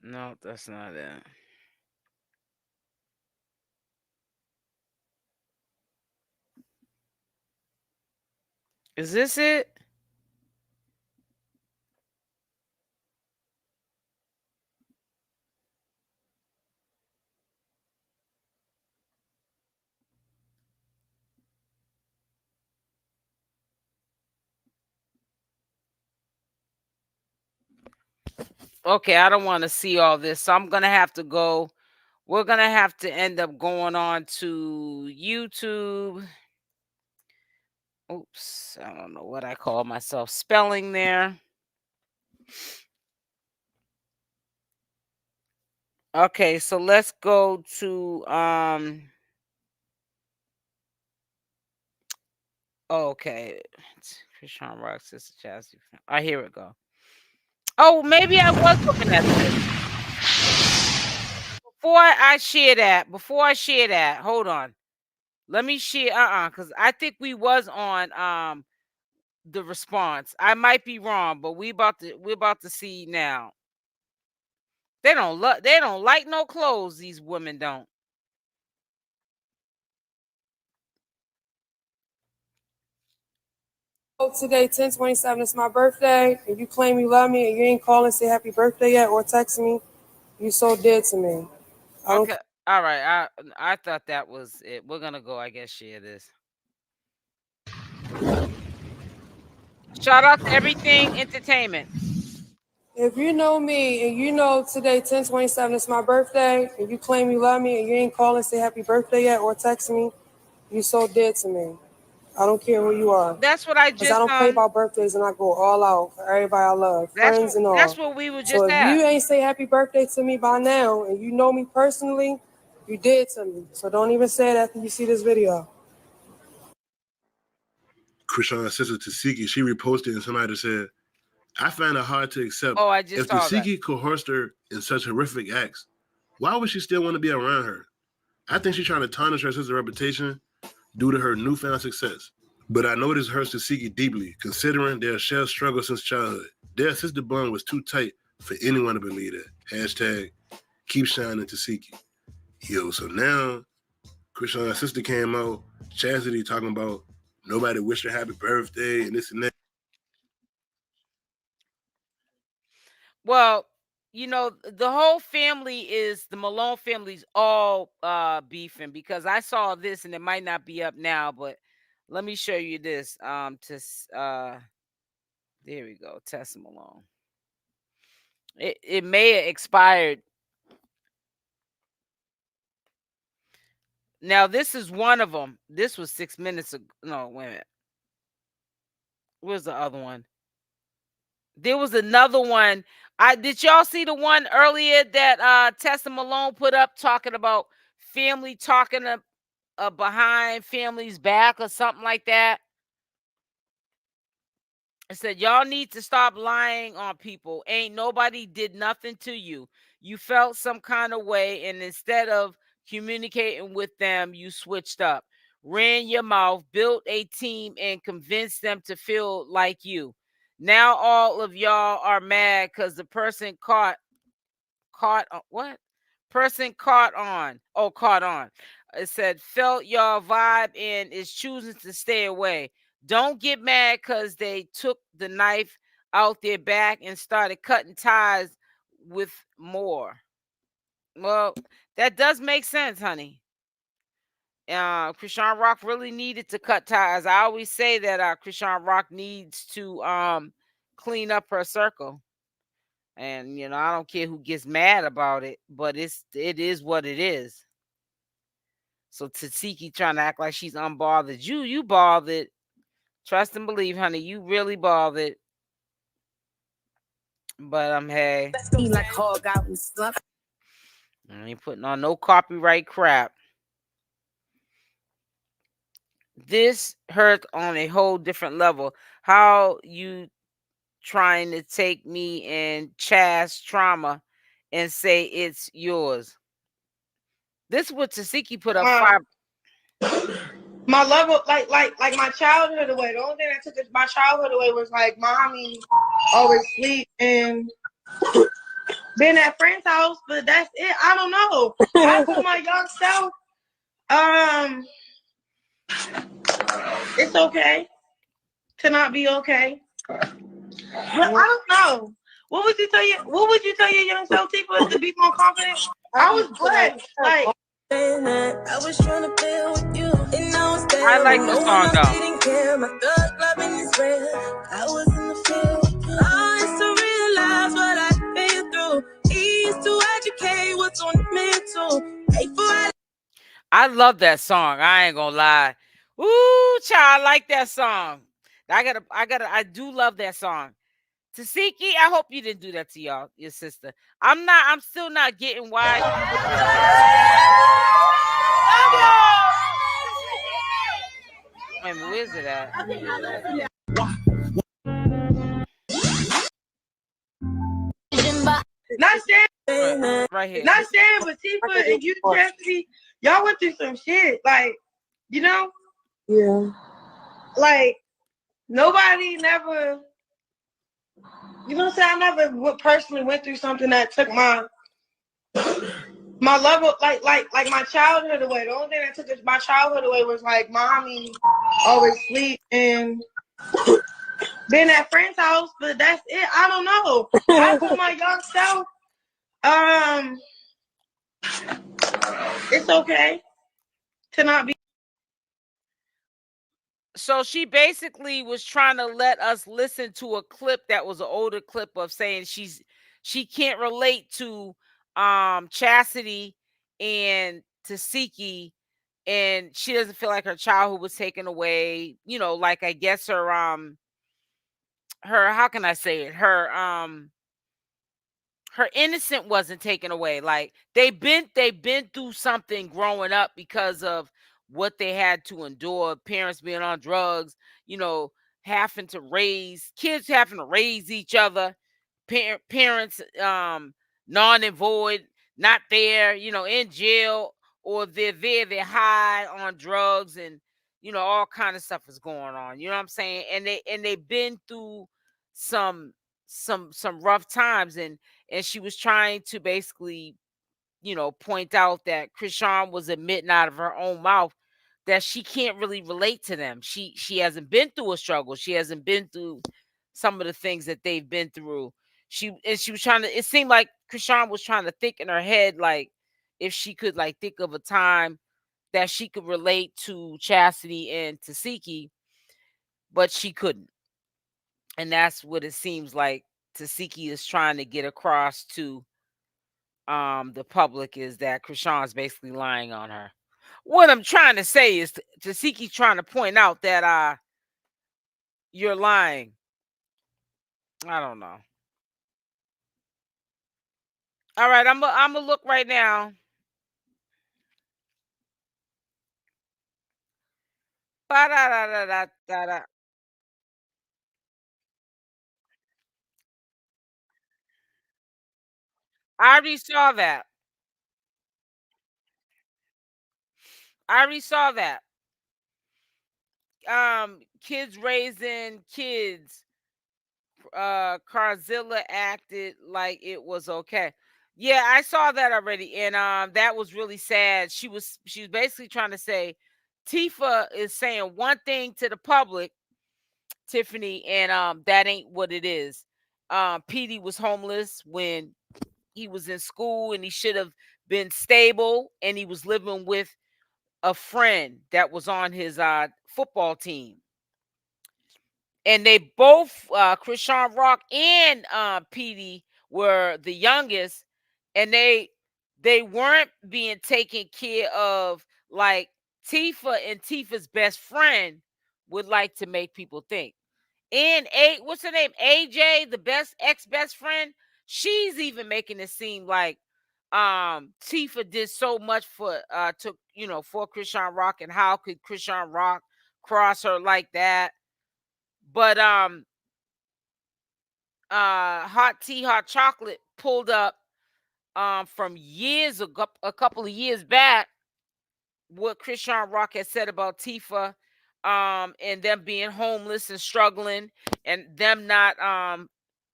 No, that's not it. Is this it? Okay, I don't want to see all this, so I'm gonna have to go. We're gonna have to end up going on to YouTube. Oops, I don't know what I call myself spelling there. Okay, so let's go to okay. Chrisean Rock, Sister Chastity. Here we go. Oh, maybe I was looking at this. Before I share that, hold on. Let me share because I think we was on the response. I might be wrong, but we're about to see now. They don't like no clothes, these women don't.
Today, 10/27, it's my birthday, and you claim you love me, and you ain't calling, say happy birthday yet, or text me. You so dead to me.
Okay, all right. I thought that was it. We're gonna go, I guess, share this. Shout out to Everything Entertainment.
If you know me, and you know today, 10/27, it's my birthday, and you claim you love me, and you ain't calling, say happy birthday yet, or text me, you so dead to me. I don't care who you are.
That's what I just
Because I don't play about birthdays, and I go all out for everybody I love, friends and all.
That's what we were just
So if
at.
you ain't say happy birthday to me by now, and you know me personally, you did to me. So don't even say it after you see this video.
Chrisean's sister 𝗪𝗪𝗧, she reposted and somebody said, I find it hard to accept
if
𝗪𝗪𝗧 coerced her in such horrific acts, why would she still want to be around her? I think she's trying to tarnish her sister's reputation due to her newfound success. But I know this hurts 𝗪𝗪𝗧 deeply, considering their shared struggle since childhood. Their sister bond was too tight for anyone to believe that. Hashtag keep shining 𝗪𝗪𝗧. Yo, so now Chrisean's sister came out, Chastity talking about nobody wished her happy birthday and this and that.
Well, you know, the whole family the Malone family's all beefing, because I saw this and it might not be up now, but let me show you this. There we go. Tessa Malone. It may have expired. Now this is one of them. This was 6 minutes ago. No, wait a minute. Where's the other one? There was another one. Did y'all see the one earlier that Tessa Malone put up talking about family talking behind family's back or something like that? I said, y'all need to stop lying on people. Ain't nobody did nothing to you. You felt some kind of way, and instead of communicating with them, you switched up, ran your mouth, built a team, and convinced them to feel like you. Now all of y'all are mad because the person caught what? Person caught on. Oh, caught on. It said felt y'all vibe and is choosing to stay away. Don't get mad because they took the knife out their back and started cutting ties with more. Well, that does make sense, honey. Chrisean Rock really needed to cut ties. I always say that Chrisean Rock needs to clean up her circle. And you know, I don't care who gets mad about it, but it is what it is. So 𝗪𝗪𝗧 trying to act like she's unbothered. You bothered. Trust and believe, honey. You really bothered. But hey. I ain't putting on no copyright crap. This hurt on a whole different level. How you trying to take me and Chaz trauma and say it's yours? This is what 𝗪𝗪𝗪 put up 5.
My level, like my childhood away. The only thing that took my childhood away was like mommy always sleep and been at friend's house, but that's it. I don't know. I told my young self, it's okay to not be okay. But I don't know. What would you tell your young self, Tifa, to be more confident? I was blessed. Like
I was trying to feel with you.
I like the song though.
I was in the field. I used to realize what I've been through. He used to educate what's on the mental.
I love that song. I ain't gonna lie. Ooh, child, I like that song. I do love that song. 𝗪𝗪𝗪, I hope you didn't do that to your sister. I'm still not getting why. Wait a minute, where's it at?
not saying
right here.
Not saying, but Tifa and you, Chastity, y'all went through some shit. Like, you know?
Yeah.
Like, nobody never, you know what I'm saying? I never personally went through something that took my level, like my childhood away. The only thing that took my childhood away was like mommy always sleep and been at friend's house, but that's it. I don't know. I told my young self, it's okay to not be.
So she basically was trying to let us listen to a clip that was an older clip of saying she can't relate to Chastity and 𝗪𝗪𝗪, and she doesn't feel like her childhood was taken away. You know, like I guess her how can I say it? Her innocence wasn't taken away. Like they've been through something growing up because of what they had to endure, parents being on drugs, you know, having to raise kids, having to raise each other, parents non and void, not there, you know, in jail, or they're there, they're high on drugs, and you know, all kind of stuff is going on. You know what I'm saying? And they've been through some rough times, and she was trying to basically, you know, point out that Chrisean was admitting out of her own mouth that she can't really relate to them. She hasn't been through a struggle. She hasn't been through some of the things that they've been through. She was trying to, it seemed like Chrisean was trying to think in her head, like if she could like think of a time that she could relate to Chastity and 𝗪𝗪𝗪, but she couldn't. And that's what it seems like 𝗪𝗪𝗪 is trying to get across to the public, is that Chrisean is basically lying on her. What I'm trying to say is 𝗪𝗪𝗪's trying to point out that you're lying. I don't know. All right, I'm gonna look right now. Ba-da-da-da-da-da-da. I already saw that. I already saw that. Kids raising kids. Karlissa acted like it was okay. Yeah, I saw that already, and that was really sad. She was basically trying to say Tifa is saying one thing to the public, Tiffany, and that ain't what it is. Petey was homeless when he was in school, and he should have been stable, and he was living with a friend that was on his football team. And they both, CashApp and Petey, were the youngest, and they weren't being taken care of. Like Tifa and Tifa's best friend would like to make people think. And what's her name? AJ, the ex-best friend. She's even making it seem like Tifa did so much for for Chrisean Rock, and how could Chrisean Rock cross her like that? But Hot Tea Hot Chocolate pulled up from years ago, a couple of years back, what Chrisean Rock had said about Tifa, and them being homeless and struggling, and them not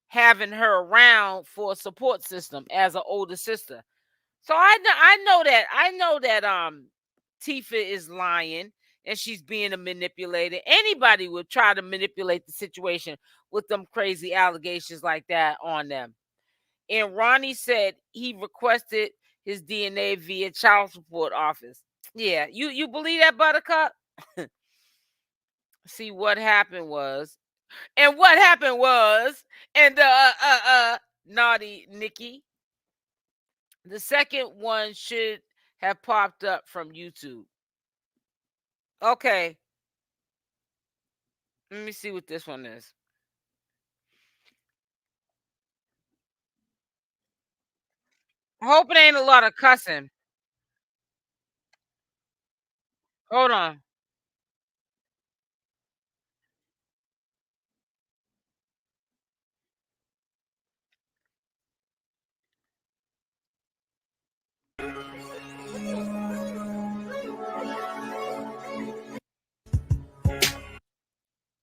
having her around for a support system as an older sister. So I know that Tifa is lying and she's being a manipulator. Anybody would try to manipulate the situation with them crazy allegations like that on them. And Ronnie said he requested his DNA via child support office. Yeah, you believe that, Buttercup? See, what happened was, and naughty Nikki. The second one should have popped up from YouTube. Okay. Let me see what this one is. I hope it ain't a lot of cussing. Hold on.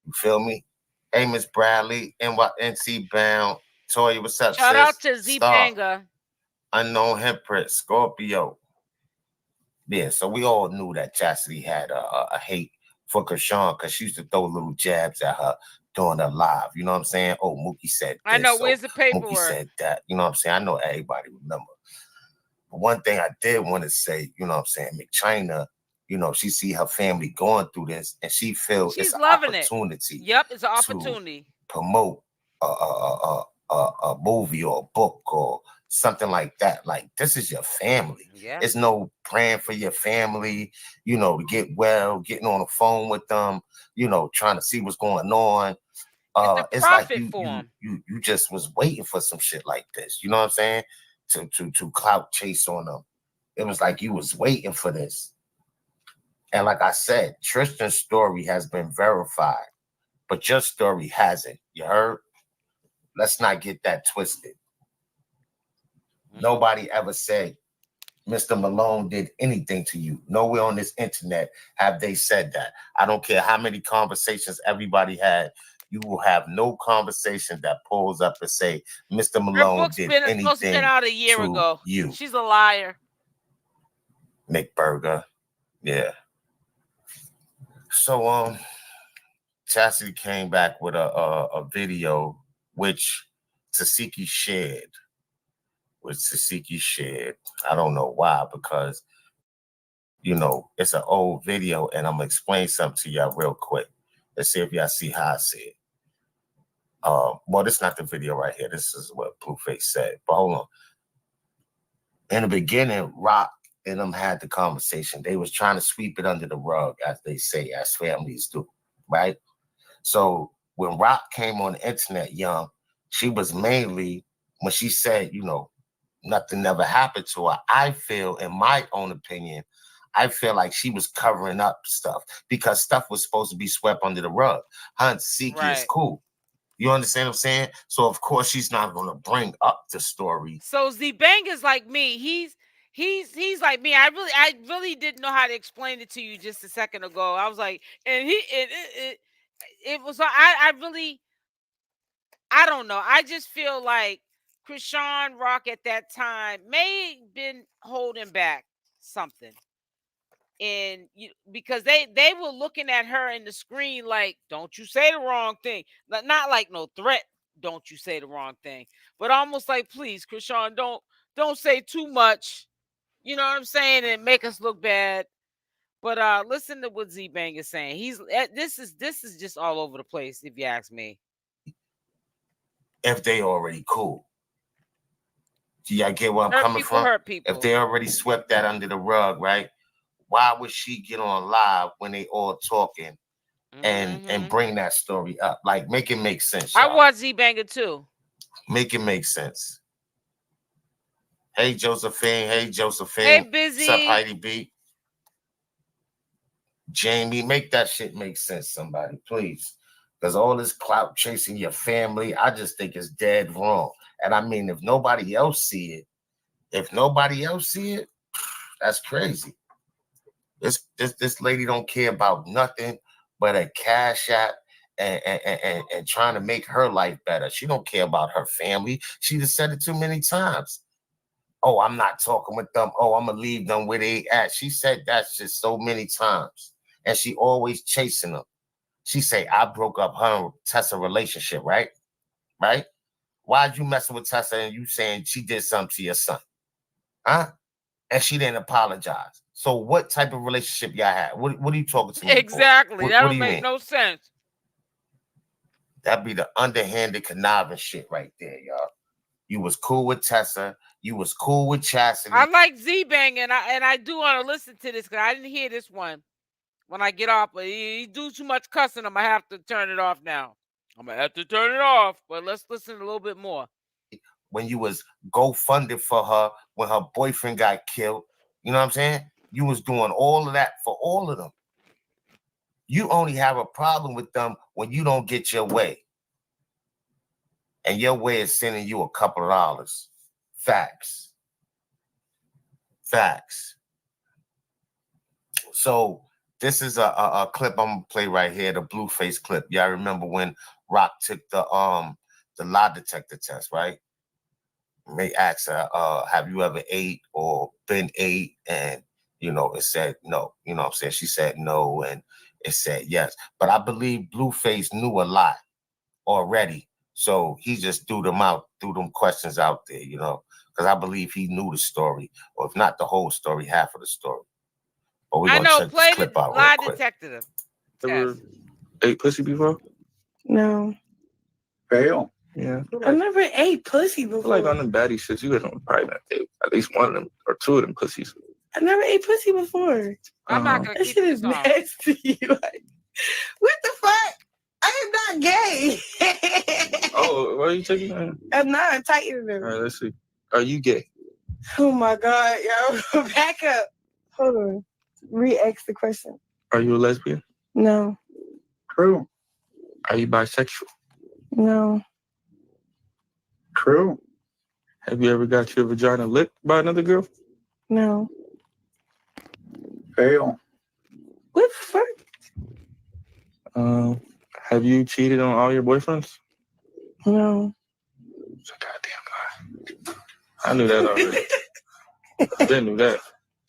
You feel me? Hey, Miss Bradley, NC Bound, Toya, what's up,
Shout
sis?
out to Z-Banga.
Unknown Hempress, Scorpio. Yeah, so we all knew that Chastity had a hate for Chrisean because she used to throw little jabs at her during her live. You know what I'm saying? Oh, Mookie said this.
I know. Where's the paperwork?
Mookie said that. You know what I'm saying? I know everybody remember. But one thing I did want to say, you know what I'm saying, McChina, you know, she see her family going through this, and she feels it's an opportunity.
Yep, it's an opportunity
to promote a movie or a book or something like that. Like, this is your family.
Yeah.
It's no praying for your family, you know, to get well, getting on the phone with them, you know, trying to see what's going on. It's like you just was waiting for some shit like this. You know what I'm saying? To clout chase on them. It was like you was waiting for this. And like I said, Tristan's story has been verified, but your story hasn't. You heard? Let's not get that twisted. Nobody ever said Mr. Malone did anything to you. Nowhere on this internet have they said that. I don't care how many conversations everybody had. You will have no conversation that pulls up and say Mr. Malone did anything
supposed to been out a year ago.
You.
She's a liar.
McBurger. Yeah. So Chastity came back with a video which Tasiki shared. I don't know why, because you know it's an old video, and I'm gonna explain something to y'all real quick. Let's see if y'all see how I see it. Well, this is not the video right here. This is what Blueface said. But hold on. In the beginning, Rock and them had the conversation. They was trying to sweep it under the rug, as they say, as families do, right? So when Rock came on the internet young, she was mainly, when she said, you know, nothing never happened to her, I feel, in my own opinion, I feel like she was covering up stuff because stuff was supposed to be swept under the rug. Hunt Siki is cool. You understand what I'm saying? So of course she's not going to bring up the story.
So Z-Bang is like me. He's like me. I really didn't know how to explain it to you just a second ago. I was like, and it was, I don't know. I just feel like Chrisean Rock at that time may have been holding back something. And because they were looking at her in the screen like, don't you say the wrong thing. Not like no threat, don't you say the wrong thing. But almost like, please, Chrisean, don't say too much. You know what I'm saying? And make us look bad. But listen to what Z-Bang is saying. This is just all over the place, if you ask me.
If they already cool. Do y'all get where I'm coming from?
Hurt people.
If they already swept that under the rug, right? Why would she get on live when they all talking and bring that story up. Like, make it make sense.
I watch Z-Banger too.
Make it make sense. Hey, Josephine. Hey, Josephine.
Hey, Busy.
What's up, Heidi B? Jamie, make that shit make sense, somebody, please. Because all this clout chasing your family, I just think it's dead wrong. And I mean, if nobody else see it, that's crazy. This lady don't care about nothing but a cash app and trying to make her life better. She don't care about her family. She just said it too many times. Oh, I'm not talking with them. Oh, I'm gonna leave them where they at. She said that shit so many times, and she always chasing them. She say, I broke up her and Tessa relationship, right? Right? Why'd you messing with Tessa and you saying she did something to your son? Huh? And she didn't apologize. So what type of relationship y'all had? What are you talking to me
Exactly.
That
don't make no sense.
That'd be the underhanded conniving shit right there, y'all. You was cool with Tessa. You was cool with Chastity.
I like Z-Bang, and I do want to listen to this because I didn't hear this one when I get off. But he do too much cussing. I'm going to have to turn it off now. I'm going to have to turn it off. But let's listen a little bit more.
When you was GoFunded for her, when her boyfriend got killed, you know what I'm saying? You was doing all of that for all of them. You only have a problem with them when you don't get your way. And your way is sending you a couple of dollars. Facts. Facts. So this is a clip I'm gonna play right here, the Blueface clip. Y'all remember when Rock took the lie detector test, right? They asked her, have you ever ate or been ate? And, you know, it said no. You know what I'm saying? She said no, and it said yes. But I believe Blueface knew a lot already. So he just threw them questions out there, you know, because I believe he knew the story, or if not the whole story, half of the story. But we're going to check this clip out real quick.
Detective.
Ever ate pussy before?
No.
Fail. Yeah.
I never ate pussy before.
Like on them baddie shit, you had probably not ate at least one of them or two of them pussies.
I never ate pussy before.
I'm not going to keep this on.
Nasty. Like, what the fuck? I am not gay.
Oh, why are you taking that?
I'm not. I'm tightening them.
All right, let's see. Are you gay?
Oh my God, yo. Back up. Hold on. Re-ask the question.
Are you a lesbian?
No.
True. Are you bisexual?
No.
True. Have you ever got your vagina licked by another girl?
No.
Fail.
What the fuck?
Have you cheated on all your boyfriends?
No.
It's a goddamn lie. I knew that already. I didn't know that.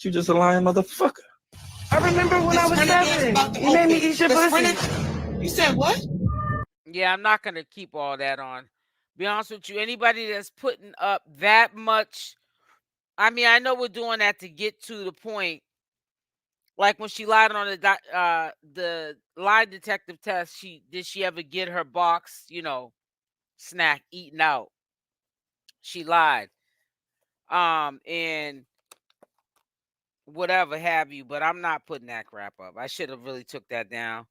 You just a lying motherfucker.
I remember when I was 7. You made me eat your pussy.
You said what?
Yeah, I'm not going to keep all that on. Be honest with you, anybody that's putting up that much, I mean, I know we're doing that to get to the point. Like when she lied on the lie detective test, did she ever get her box, you know, snack eaten out? She lied. And whatever have you, but I'm not putting that crap up. I should have really took that down.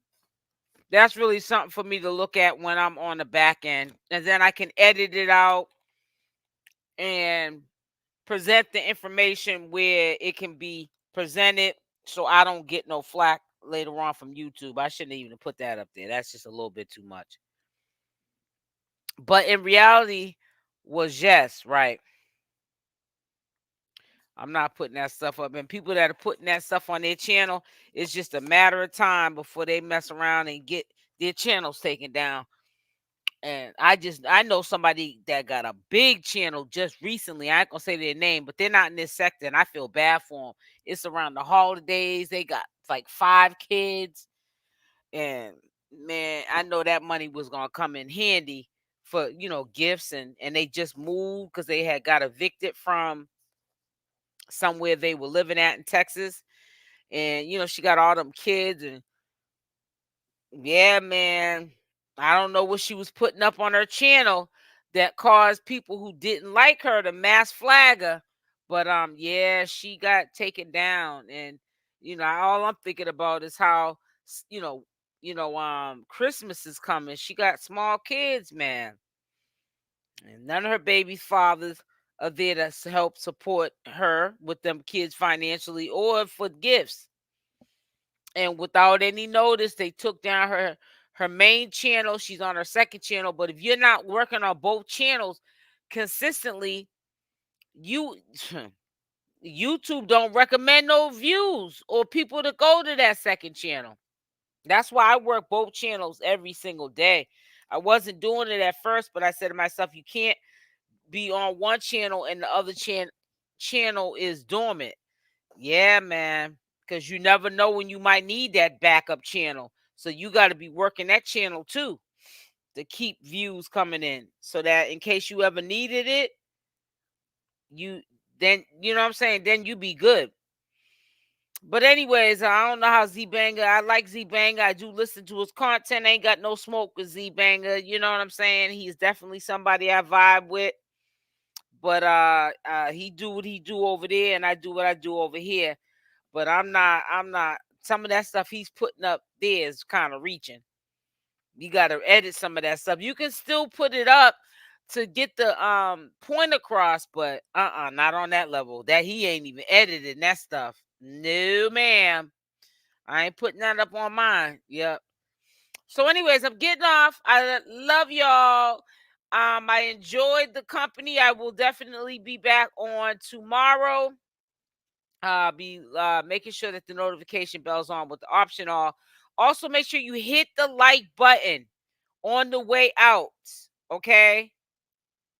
That's really something for me to look at when I'm on the back end, and then I can edit it out and present the information where it can be presented so I don't get no flack later on from YouTube. I shouldn't even put that up there. That's just a little bit too much. But in reality was yes, right? I'm not putting that stuff up. And people that are putting that stuff on their channel, it's just a matter of time before they mess around and get their channels taken down. And I know somebody that got a big channel just recently. I ain't gonna say their name, but they're not in this sector, and I feel bad for them. It's around the holidays. They got like 5 kids, and man, I know that money was gonna come in handy for, you know, gifts, and they just moved because they had got evicted from somewhere they were living at in Texas, and you know, she got all them kids, and yeah, man, I don't know what she was putting up on her channel that caused people who didn't like her to mass flag her. But yeah, she got taken down. And you know, all I'm thinking about is how, you know, Christmas is coming. She got small kids, man. And none of her baby fathers are there to help support her with them kids financially or for gifts. And without any notice, they took down her main channel. She's on her second channel. But if you're not working on both channels consistently, YouTube don't recommend no views or people to go to that second channel. That's why I work both channels every single day. I wasn't doing it at first, but I said to myself, you can't be on one channel and the other channel is dormant. Yeah, man, because you never know when you might need that backup channel. So you got to be working that channel too to keep views coming in, so that in case you ever needed it, you know what I'm saying, then you be good. But anyways, I don't know how 𝗪𝗪𝗪. I like 𝗪𝗪𝗪. I do listen to his content. Ain't got no smoke with 𝗪𝗪𝗪. You know what I'm saying? He's definitely somebody I vibe with. But he do what he do over there, and I do what I do over here. But I'm not. Some of that stuff he's putting up there is kind of reaching. You got to edit some of that stuff. You can still put it up to get the point across, but not on that level. That he ain't even edited that stuff. No, ma'am. I ain't putting that up on mine. Yep. So anyways, I'm getting off. I love y'all. I enjoyed the company. I will definitely be back on tomorrow. Be making sure that the notification bell's on with the option on. Also, make sure you hit the like button on the way out. Okay.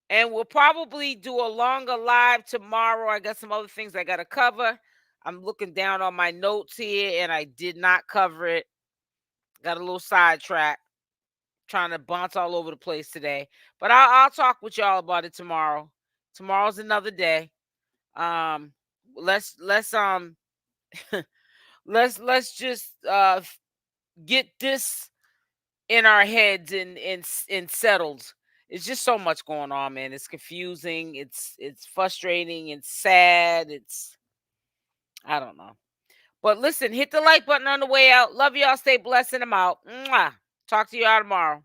And we'll probably do a longer live tomorrow. I got some other things I got to cover. I'm looking down on my notes here, and I did not cover it. Got a little sidetrack. Trying to bounce all over the place today. But I'll talk with y'all about it tomorrow. Tomorrow's another day. Let's let's just get this in our heads and settled. It's just so much going on, man. It's confusing. It's frustrating. It's sad. I don't know. But listen, hit the like button on the way out. Love y'all. Stay blessed, and I'm out. Mwah. Talk to y'all tomorrow.